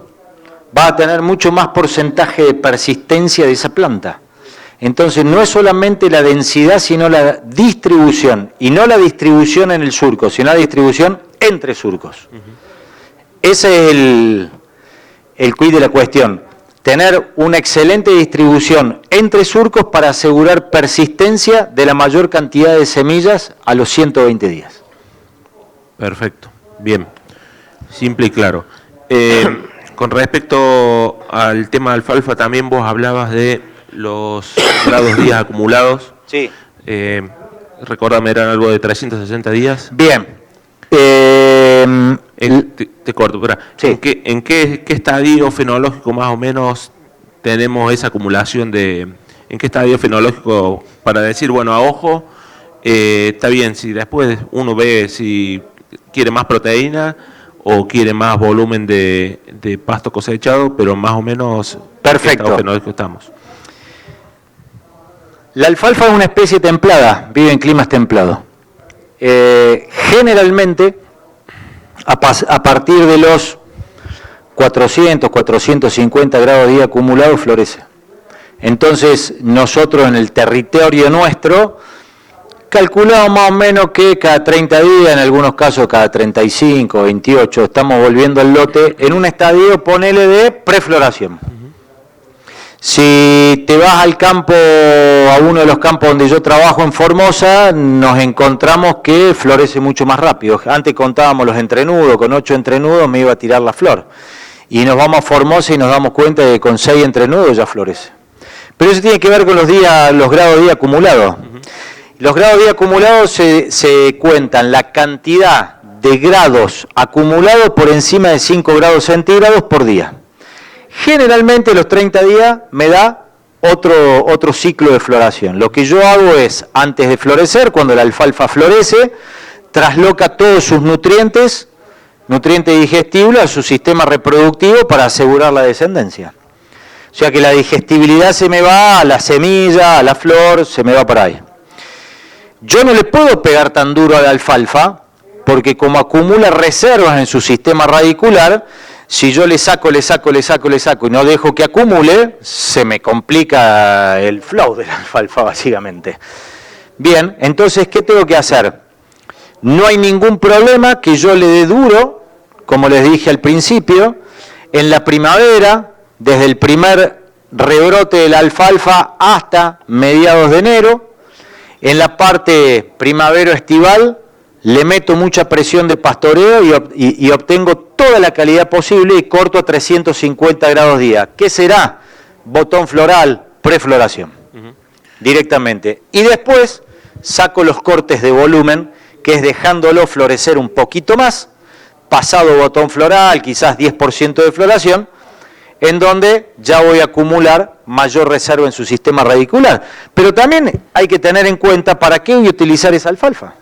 vas a tener mucho más porcentaje de persistencia de esa planta. Entonces no es solamente la densidad, sino la distribución, y no la distribución en el surco, sino la distribución entre surcos. Ese es el quid de la cuestión. Tener una excelente distribución entre surcos para asegurar persistencia de la mayor cantidad de semillas a los 120 días. Perfecto, bien, simple y claro. Con respecto al tema de alfalfa, también vos hablabas de los grados días acumulados. Sí. Recordame, eran algo de 360 días. Bien. Te corto, espera. Sí. ¿En qué estadio fenológico más o menos tenemos esa acumulación de... ¿En qué estadio fenológico para decir, bueno, a ojo, está bien, si después uno ve si quiere más proteína o quiere más volumen de pasto cosechado, pero más o menos... Perfecto. ¿En qué estado fenológico estamos? La alfalfa es una especie templada, vive en climas templados. Generalmente, a partir de los 400, 450 grados día acumulado, florece. Entonces, nosotros en el territorio nuestro, calculamos más o menos que cada 30 días, en algunos casos cada 35, 28, estamos volviendo al lote en un estadio, ponele, de prefloración. Si te vas al campo, a uno de los campos donde yo trabajo en Formosa, nos encontramos que florece mucho más rápido. Antes contábamos los entrenudos, con 8 entrenudos me iba a tirar la flor. Y nos vamos a Formosa y nos damos cuenta de que con 6 entrenudos ya florece. Pero eso tiene que ver con los grados de día acumulados. Los grados de día acumulados se cuentan la cantidad de grados acumulados por encima de 5 grados centígrados por día. Generalmente los 30 días me da otro ciclo de floración. Lo que yo hago es, antes de florecer, cuando la alfalfa florece, trasloca todos sus nutrientes digestibles a su sistema reproductivo para asegurar la descendencia. O sea que la digestibilidad se me va a la semilla, a la flor, se me va para ahí. Yo no le puedo pegar tan duro a la alfalfa, porque como acumula reservas en su sistema radicular, si yo le saco y no dejo que acumule, se me complica el flow de la alfalfa básicamente. Bien, entonces, ¿qué tengo que hacer? No hay ningún problema que yo le dé duro, como les dije al principio, en la primavera, desde el primer rebrote de la alfalfa hasta mediados de enero. En la parte primavero-estival le meto mucha presión de pastoreo y obtengo toda la calidad posible y corto a 350 grados día. ¿Qué será? botón floral, prefloración, directamente. Y después saco los cortes de volumen, que es dejándolo florecer un poquito más, pasado botón floral, quizás 10% de floración, en donde ya voy a acumular mayor reserva en su sistema radicular. Pero también hay que tener en cuenta para qué voy a utilizar esa alfalfa.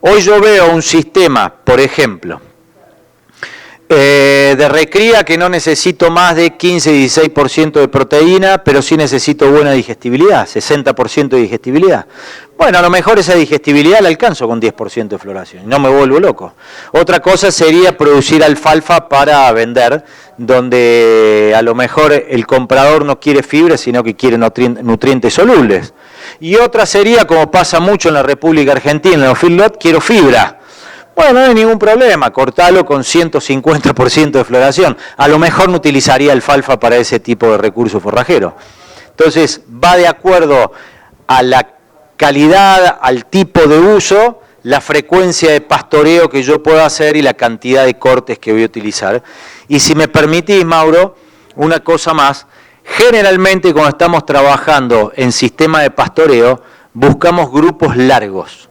Hoy yo veo un sistema, por ejemplo, de recría que no necesito más de 15-16% de proteína, pero sí necesito buena digestibilidad, 60% de digestibilidad. Bueno, a lo mejor esa digestibilidad la alcanzo con 10% de floración, no me vuelvo loco. Otra cosa sería producir alfalfa para vender, donde a lo mejor el comprador no quiere fibra, sino que quiere nutrientes solubles. Y otra sería, como pasa mucho en la República Argentina, en los feedlot, quiero fibra. Bueno, no hay ningún problema, cortalo con 150% de floración. A lo mejor no utilizaría alfalfa para ese tipo de recurso forrajero. Entonces, va de acuerdo a la calidad, al tipo de uso, la frecuencia de pastoreo que yo puedo hacer y la cantidad de cortes que voy a utilizar. Y si me permitís, Mauro, una cosa más, generalmente cuando estamos trabajando en sistema de pastoreo, buscamos grupos largos.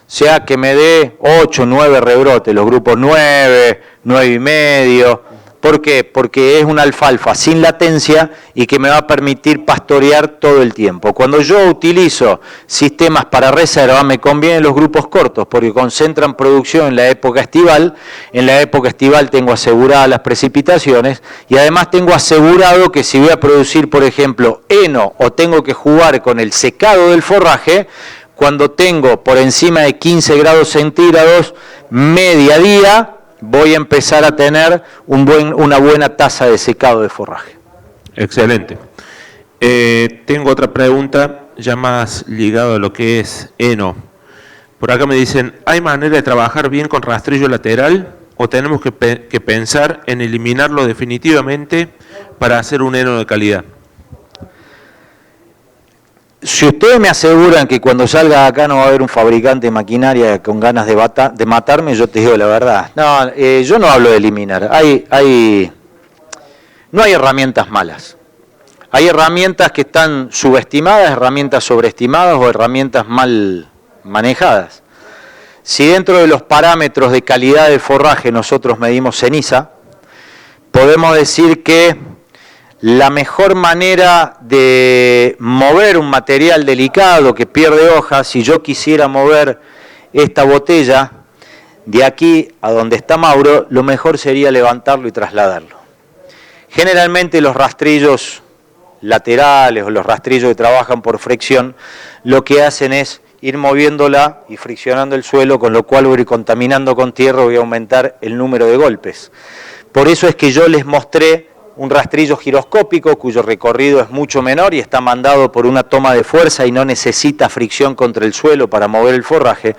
O sea, que me dé 8, 9 rebrotes, los grupos 9, 9 y medio. ¿Por qué? Porque es una alfalfa sin latencia y que me va a permitir pastorear todo el tiempo. Cuando yo utilizo sistemas para reserva, me convienen los grupos cortos porque concentran producción en la época estival. En la época estival tengo aseguradas las precipitaciones y además tengo asegurado que si voy a producir, por ejemplo, heno o tengo que jugar con el secado del forraje, cuando tengo por encima de 15 grados centígrados, media día, voy a empezar a tener una buena tasa de secado de forraje. Excelente. Tengo otra pregunta ya más ligada a lo que es heno. Por acá me dicen, ¿hay manera de trabajar bien con rastrillo lateral o tenemos que pensar en eliminarlo definitivamente para hacer un heno de calidad? Si ustedes me aseguran que cuando salga de acá no va a haber un fabricante de maquinaria con ganas de matarme, yo te digo la verdad. No, yo no hablo de eliminar. No hay herramientas malas. Hay herramientas que están subestimadas, herramientas sobreestimadas o herramientas mal manejadas. Si dentro de los parámetros de calidad del forraje nosotros medimos ceniza, podemos decir que la mejor manera de mover un material delicado que pierde hojas, si yo quisiera mover esta botella de aquí a donde está Mauro, lo mejor sería levantarlo y trasladarlo. Generalmente los rastrillos laterales o los rastrillos que trabajan por fricción, lo que hacen es ir moviéndola y friccionando el suelo, con lo cual voy a ir contaminando con tierra, voy a aumentar el número de golpes. Por eso es que yo les mostré un rastrillo giroscópico cuyo recorrido es mucho menor y está mandado por una toma de fuerza y no necesita fricción contra el suelo para mover el forraje.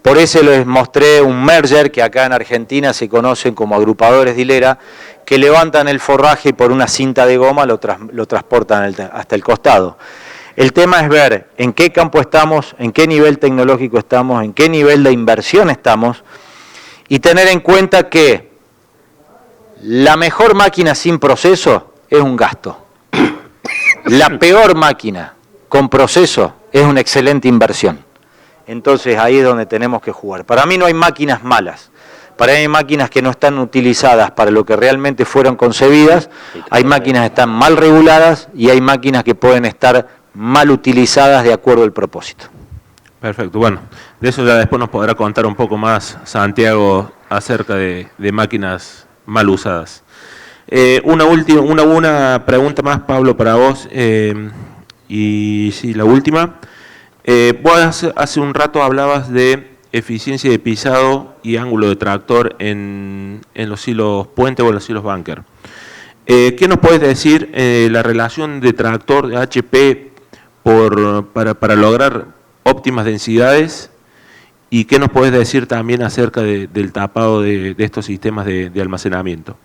Por eso les mostré un merger que acá en Argentina se conocen como agrupadores de hilera, que levantan el forraje y por una cinta de goma lo transportan hasta el costado. El tema es ver en qué campo estamos, en qué nivel tecnológico estamos, en qué nivel de inversión estamos y tener en cuenta que la mejor máquina sin proceso es un gasto. La peor máquina con proceso es una excelente inversión. Entonces ahí es donde tenemos que jugar. Para mí no hay máquinas malas. Para mí hay máquinas que no están utilizadas para lo que realmente fueron concebidas. Hay máquinas que están mal reguladas y hay máquinas que pueden estar mal utilizadas de acuerdo al propósito. Perfecto. Bueno, de eso ya después nos podrá contar un poco más Santiago acerca de máquinas mal usadas. Una pregunta más, Pablo, para vos. Y sí, la última. Vos hace un rato hablabas de eficiencia de pisado y ángulo de tractor en los silos puente o en los silos bunker. ¿Qué nos puedes decir la relación de tractor de HP para lograr óptimas densidades? ¿Y qué nos puedes decir también acerca del tapado de estos sistemas de almacenamiento?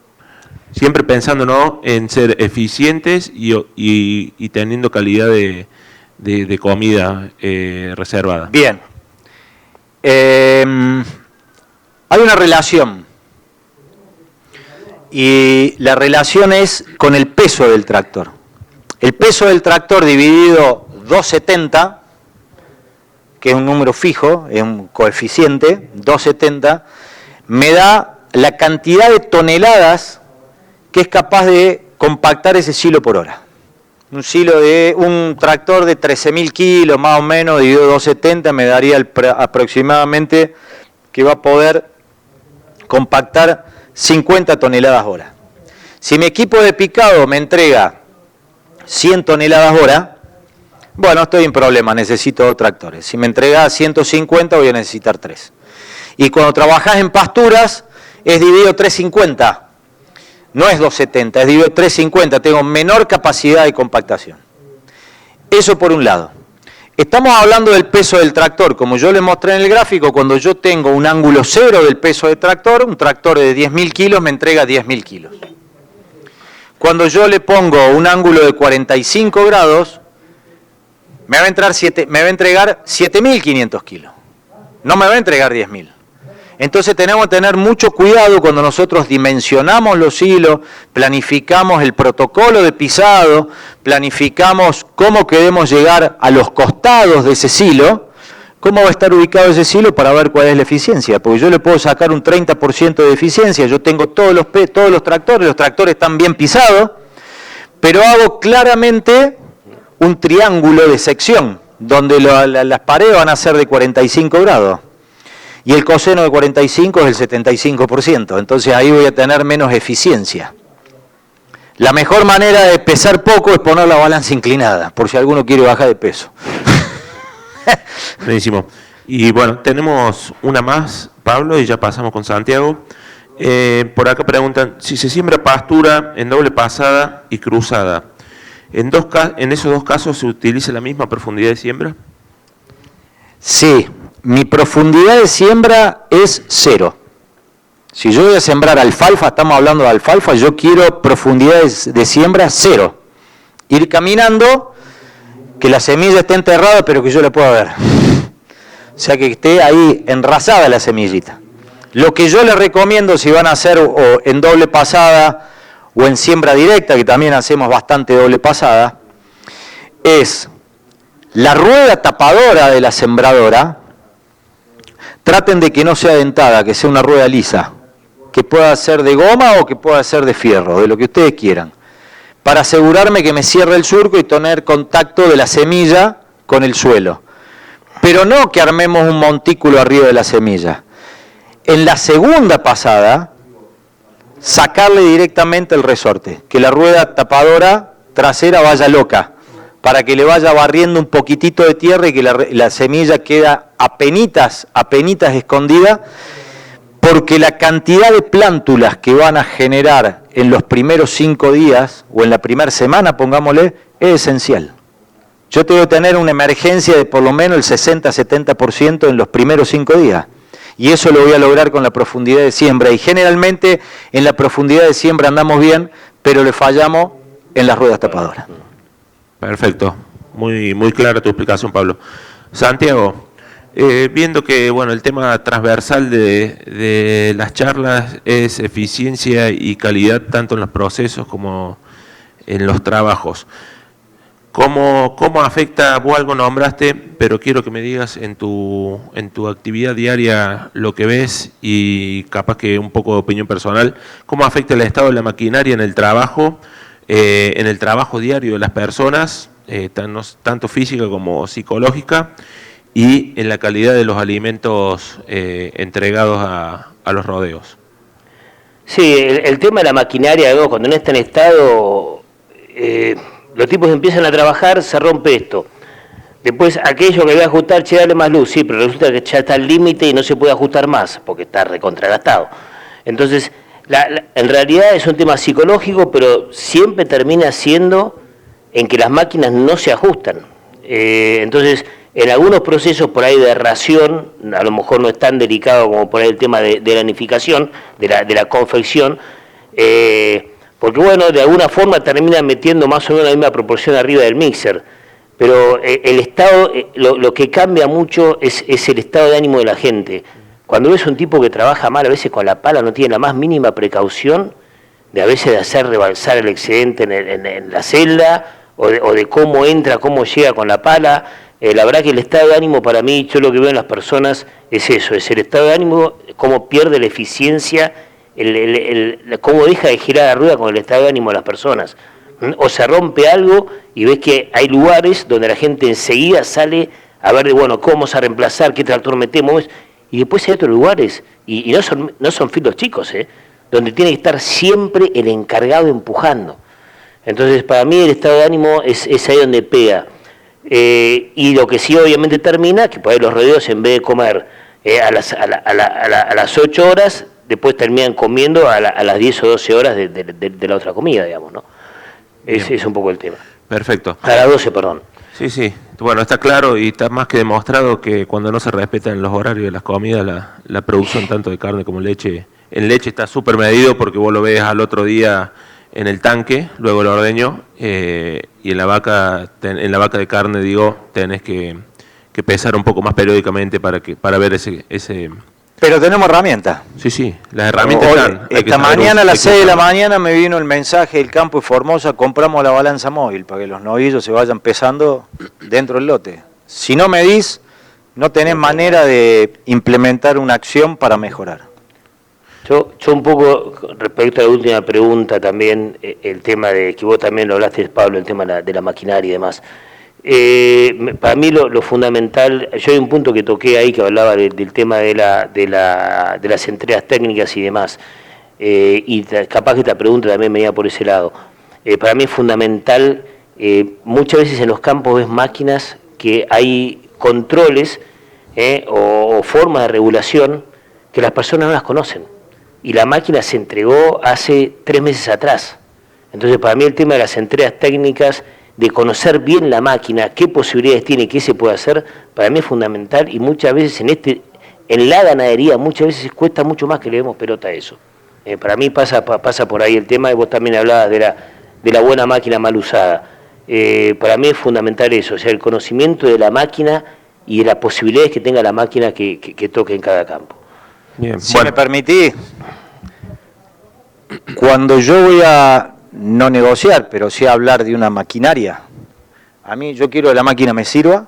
Siempre pensando, ¿no?, en ser eficientes y teniendo calidad de comida reservada. Bien. Hay una relación. Y la relación es con el peso del tractor. el peso del tractor dividido 270, que es un número fijo, es un coeficiente, 270, me da la cantidad de toneladas que es capaz de compactar ese silo por hora. Un tractor de 13.000 kilos más o menos, dividido 270, me daría aproximadamente que va a poder compactar 50 toneladas hora. Si mi equipo de picado me entrega 100 toneladas hora, bueno, estoy en problema, necesito 2 tractores. Si me entrega 150, voy a necesitar 3. Y cuando trabajás en pasturas, es dividido 350. No es 270, es dividido 350. Tengo menor capacidad de compactación. Eso por un lado. Estamos hablando del peso del tractor. Como yo les mostré en el gráfico, cuando yo tengo un ángulo cero del peso del tractor, un tractor de 10.000 kilos me entrega 10.000 kilos. Cuando yo le pongo un ángulo de 45 grados, me va a entregar 7.500 kilos. No me va a entregar 10.000. Entonces tenemos que tener mucho cuidado cuando nosotros dimensionamos los hilos, planificamos el protocolo de pisado, planificamos cómo queremos llegar a los costados de ese silo, cómo va a estar ubicado ese silo para ver cuál es la eficiencia. Porque yo le puedo sacar un 30% de eficiencia, yo tengo todos los tractores están bien pisados, pero hago claramente un triángulo de sección, donde las paredes van a ser de 45 grados. Y el coseno de 45 es el 75%, entonces ahí voy a tener menos eficiencia. La mejor manera de pesar poco es poner la balanza inclinada, por si alguno quiere bajar de peso. Buenísimo. Y bueno, tenemos una más, Pablo, y ya pasamos con Santiago. Por acá preguntan, si se siembra pastura en doble pasada y cruzada, ¿en esos dos casos se utiliza la misma profundidad de siembra? Sí. Mi profundidad de siembra es 0. Si yo voy a sembrar alfalfa, estamos hablando de alfalfa, yo quiero profundidades de siembra 0. Ir caminando, que la semilla esté enterrada, pero que yo la pueda ver. O sea, que esté ahí enrasada la semillita. Lo que yo les recomiendo, si van a hacer o en doble pasada o en siembra directa, que también hacemos bastante doble pasada, es la rueda tapadora de la sembradora. Traten de que no sea dentada, que sea una rueda lisa, que pueda ser de goma o que pueda ser de fierro, de lo que ustedes quieran, para asegurarme que me cierre el surco y tener contacto de la semilla con el suelo. Pero no que armemos un montículo arriba de la semilla. En la segunda pasada, sacarle directamente el resorte, que la rueda tapadora trasera vaya loca, para que le vaya barriendo un poquitito de tierra y que la semilla queda apenitas escondida, porque la cantidad de plántulas que van a generar en los primeros 5 días, o en la primera semana, pongámosle, es esencial. Yo tengo que tener una emergencia de por lo menos el 60-70% en los primeros 5 días. Y eso lo voy a lograr con la profundidad de siembra. Y generalmente en la profundidad de siembra andamos bien, pero le fallamos en las ruedas tapadoras. Perfecto, muy clara tu explicación, Pablo. Santiago, viendo que bueno, el tema transversal de las charlas es eficiencia y calidad tanto en los procesos como en los trabajos, ¿cómo afecta, vos algo nombraste, pero quiero que me digas en tu actividad diaria lo que ves y capaz que un poco de opinión personal, cómo afecta el estado de la maquinaria en el trabajo diario de las personas, tanto física como psicológica, y en la calidad de los alimentos entregados a los rodeos? Sí, el tema de la maquinaria, cuando no está en estado, los tipos empiezan a trabajar, se rompe esto. Después aquello que voy a ajustar, dale más luz, sí, pero resulta que ya está al límite y no se puede ajustar más, porque está recontragastado. Entonces, en realidad es un tema psicológico, pero siempre termina siendo en que las máquinas no se ajustan. Entonces, en algunos procesos por ahí de ración, a lo mejor no es tan delicado como por ahí el tema de la nidificación, de la confección, porque bueno, de alguna forma terminan metiendo más o menos la misma proporción arriba del mixer. Pero el estado, lo que cambia mucho es el estado de ánimo de la gente. Cuando ves un tipo que trabaja mal, a veces con la pala no tiene la más mínima precaución de a veces de hacer rebalsar el excedente en la celda o de cómo entra, cómo llega con la pala. La verdad que el estado de ánimo para mí, yo lo que veo en las personas es eso, es el estado de ánimo, cómo pierde la eficiencia, cómo deja de girar la rueda con el estado de ánimo de las personas. O se rompe algo y ves que hay lugares donde la gente enseguida sale a ver, bueno, cómo vamos a reemplazar, qué tractor metemos, y después hay otros lugares, y no son filos chicos, donde tiene que estar siempre el encargado empujando. Entonces, para mí el estado de ánimo es ahí donde pega. Y lo que sí obviamente termina, que por ahí los rodeos en vez de comer a las 8 horas, después terminan comiendo a las 10 o 12 horas de la otra comida, digamos, ¿no? Ese es un poco el tema. Perfecto. A las 12, perdón. Sí. Bueno, está claro y está más que demostrado que cuando no se respetan los horarios de las comidas, la producción tanto de carne como leche, en leche está súper medido porque vos lo ves al otro día en el tanque, luego el ordeño, y en la vaca de carne, digo, tenés que pesar un poco más periódicamente para ver ese. Pero tenemos herramientas. Sí, las herramientas están. Esta mañana a las 6 de la mañana me vino el mensaje del campo de Formosa, compramos la balanza móvil para que los novillos se vayan pesando dentro del lote. Si no medís, no tenés manera de implementar una acción para mejorar. Yo un poco, respecto a la última pregunta también, el tema de, que vos también lo hablaste, Pablo, el tema de la maquinaria y demás. Para mí lo fundamental, yo hay un punto que toqué ahí que hablaba del tema de las entregas técnicas y demás, y capaz que esta pregunta también venía por ese lado. Para mí es fundamental, muchas veces en los campos ves máquinas que hay controles o formas de regulación que las personas no las conocen, y la máquina se entregó hace 3 meses atrás. Entonces para mí el tema de las entregas técnicas, de conocer bien la máquina, qué posibilidades tiene, qué se puede hacer, para mí es fundamental, y muchas veces en la ganadería muchas veces cuesta mucho más que le demos pelota a eso. Para mí pasa por ahí el tema, y vos también hablabas de la buena máquina mal usada. Para mí es fundamental eso, o sea, el conocimiento de la máquina y de las posibilidades que tenga la máquina que toque en cada campo. Bien, si me permitís, cuando yo voy a no negociar, pero sí hablar de una maquinaria, a mí yo quiero que la máquina me sirva,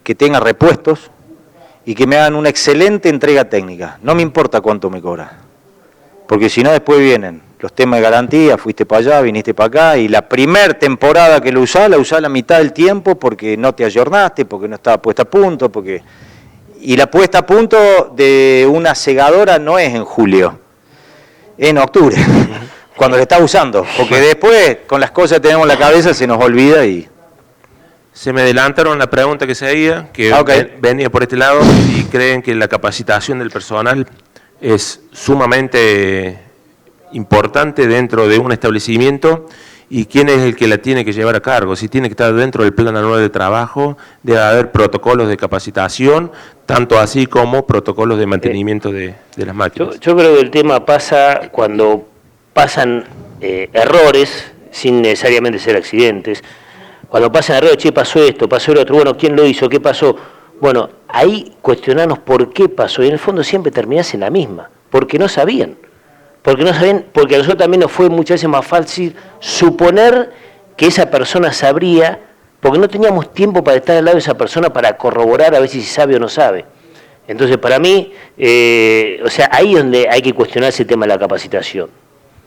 que tenga repuestos y que me hagan una excelente entrega técnica. No me importa cuánto me cobra, porque si no después vienen los temas de garantía, fuiste para allá, viniste para acá, y la primer temporada que lo usás, la usás la mitad del tiempo porque no te ayornaste, porque no estaba puesta a punto, y la puesta a punto de una segadora no es en julio, es en octubre. Cuando le está usando, porque después con las cosas que tenemos en la cabeza se nos olvida y... Se me adelantaron la pregunta que seguía, que venía por este lado, y creen que la capacitación del personal es sumamente importante dentro de un establecimiento, y quién es el que la tiene que llevar a cargo. Si tiene que estar dentro del plan anual de trabajo, debe haber protocolos de capacitación, tanto así como protocolos de mantenimiento de las máquinas. Yo creo que el tema pasa cuando pasan errores, sin necesariamente ser accidentes. Cuando pasan errores, che, pasó esto, pasó lo otro, bueno, ¿quién lo hizo? ¿Qué pasó? Bueno, ahí cuestionarnos por qué pasó, y en el fondo siempre terminás en la misma, porque no sabían, porque a nosotros también nos fue muchas veces más fácil suponer que esa persona sabría, porque no teníamos tiempo para estar al lado de esa persona para corroborar a ver si sabe o no sabe. Entonces, para mí, o sea, ahí es donde hay que cuestionar ese tema de la capacitación.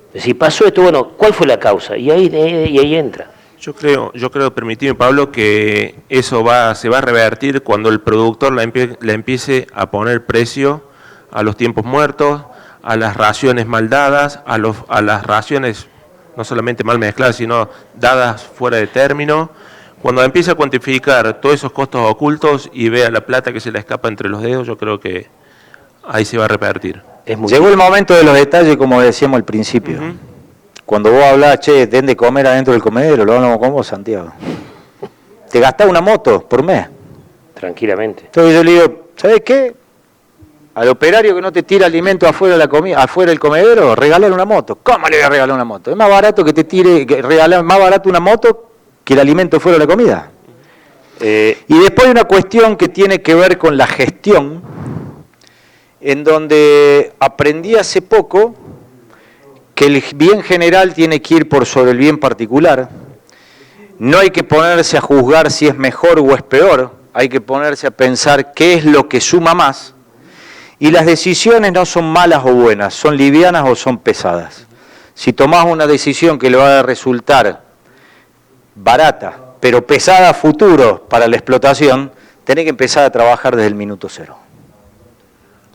Es decir, pasó esto, bueno, ¿cuál fue la causa? Y ahí entra. Yo creo, permitime, Pablo, que eso se va a revertir cuando el productor le empiece a poner precio a los tiempos muertos, a las raciones mal dadas, a las raciones no solamente mal mezcladas, sino dadas fuera de término. Cuando empiece a cuantificar todos esos costos ocultos y vea la plata que se le escapa entre los dedos, yo creo que ahí se va a revertir. Llegó el momento de los detalles, como decíamos al principio. Cuando vos hablás, che, den de comer adentro del comedero, lo hablamos con vos, Santiago. Te gastás una moto por mes. Tranquilamente. Entonces yo le digo, ¿sabés qué? Al operario que no te tira alimento afuera del comedero, regalar una moto. ¿Cómo le voy a regalar una moto? Es más barato regalar más barato una moto que el alimento fuera de la comida. Y después hay una cuestión que tiene que ver con la gestión, en donde aprendí hace poco que el bien general tiene que ir por sobre el bien particular. No hay que ponerse a juzgar si es mejor o es peor, hay que ponerse a pensar qué es lo que suma más. Y las decisiones no son malas o buenas, son livianas o son pesadas. Si tomás una decisión que le va a resultar barata, pero pesada a futuro para la explotación, tenés que empezar a trabajar desde el minuto cero.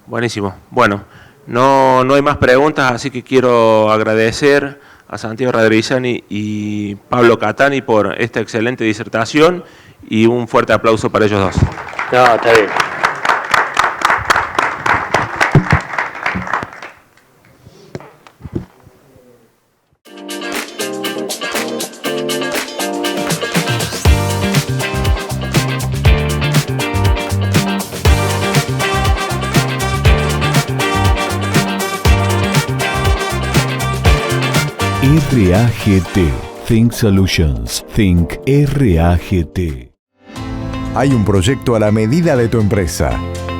Buenísimo. Bueno, no hay más preguntas, así que quiero agradecer a Santiago Radrizzani y Pablo Catani por esta excelente disertación y un fuerte aplauso para ellos dos. No, está bien. RAGT. Think Solutions. Think RAGT. Hay un proyecto a la medida de tu empresa.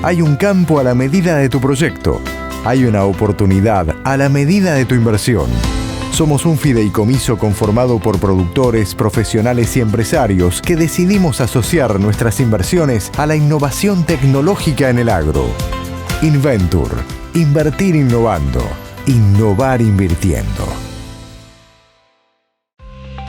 Hay un campo a la medida de tu proyecto. Hay una oportunidad a la medida de tu inversión. Somos un fideicomiso conformado por productores, profesionales y empresarios que decidimos asociar nuestras inversiones a la innovación tecnológica en el agro. Inventur. Invertir innovando. Innovar invirtiendo.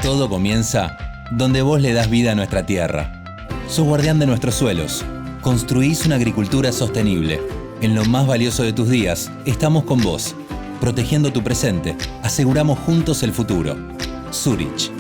Todo comienza donde vos le das vida a nuestra tierra. Sos guardián de nuestros suelos. Construís una agricultura sostenible. En lo más valioso de tus días, estamos con vos. Protegiendo tu presente, aseguramos juntos el futuro. Zurich.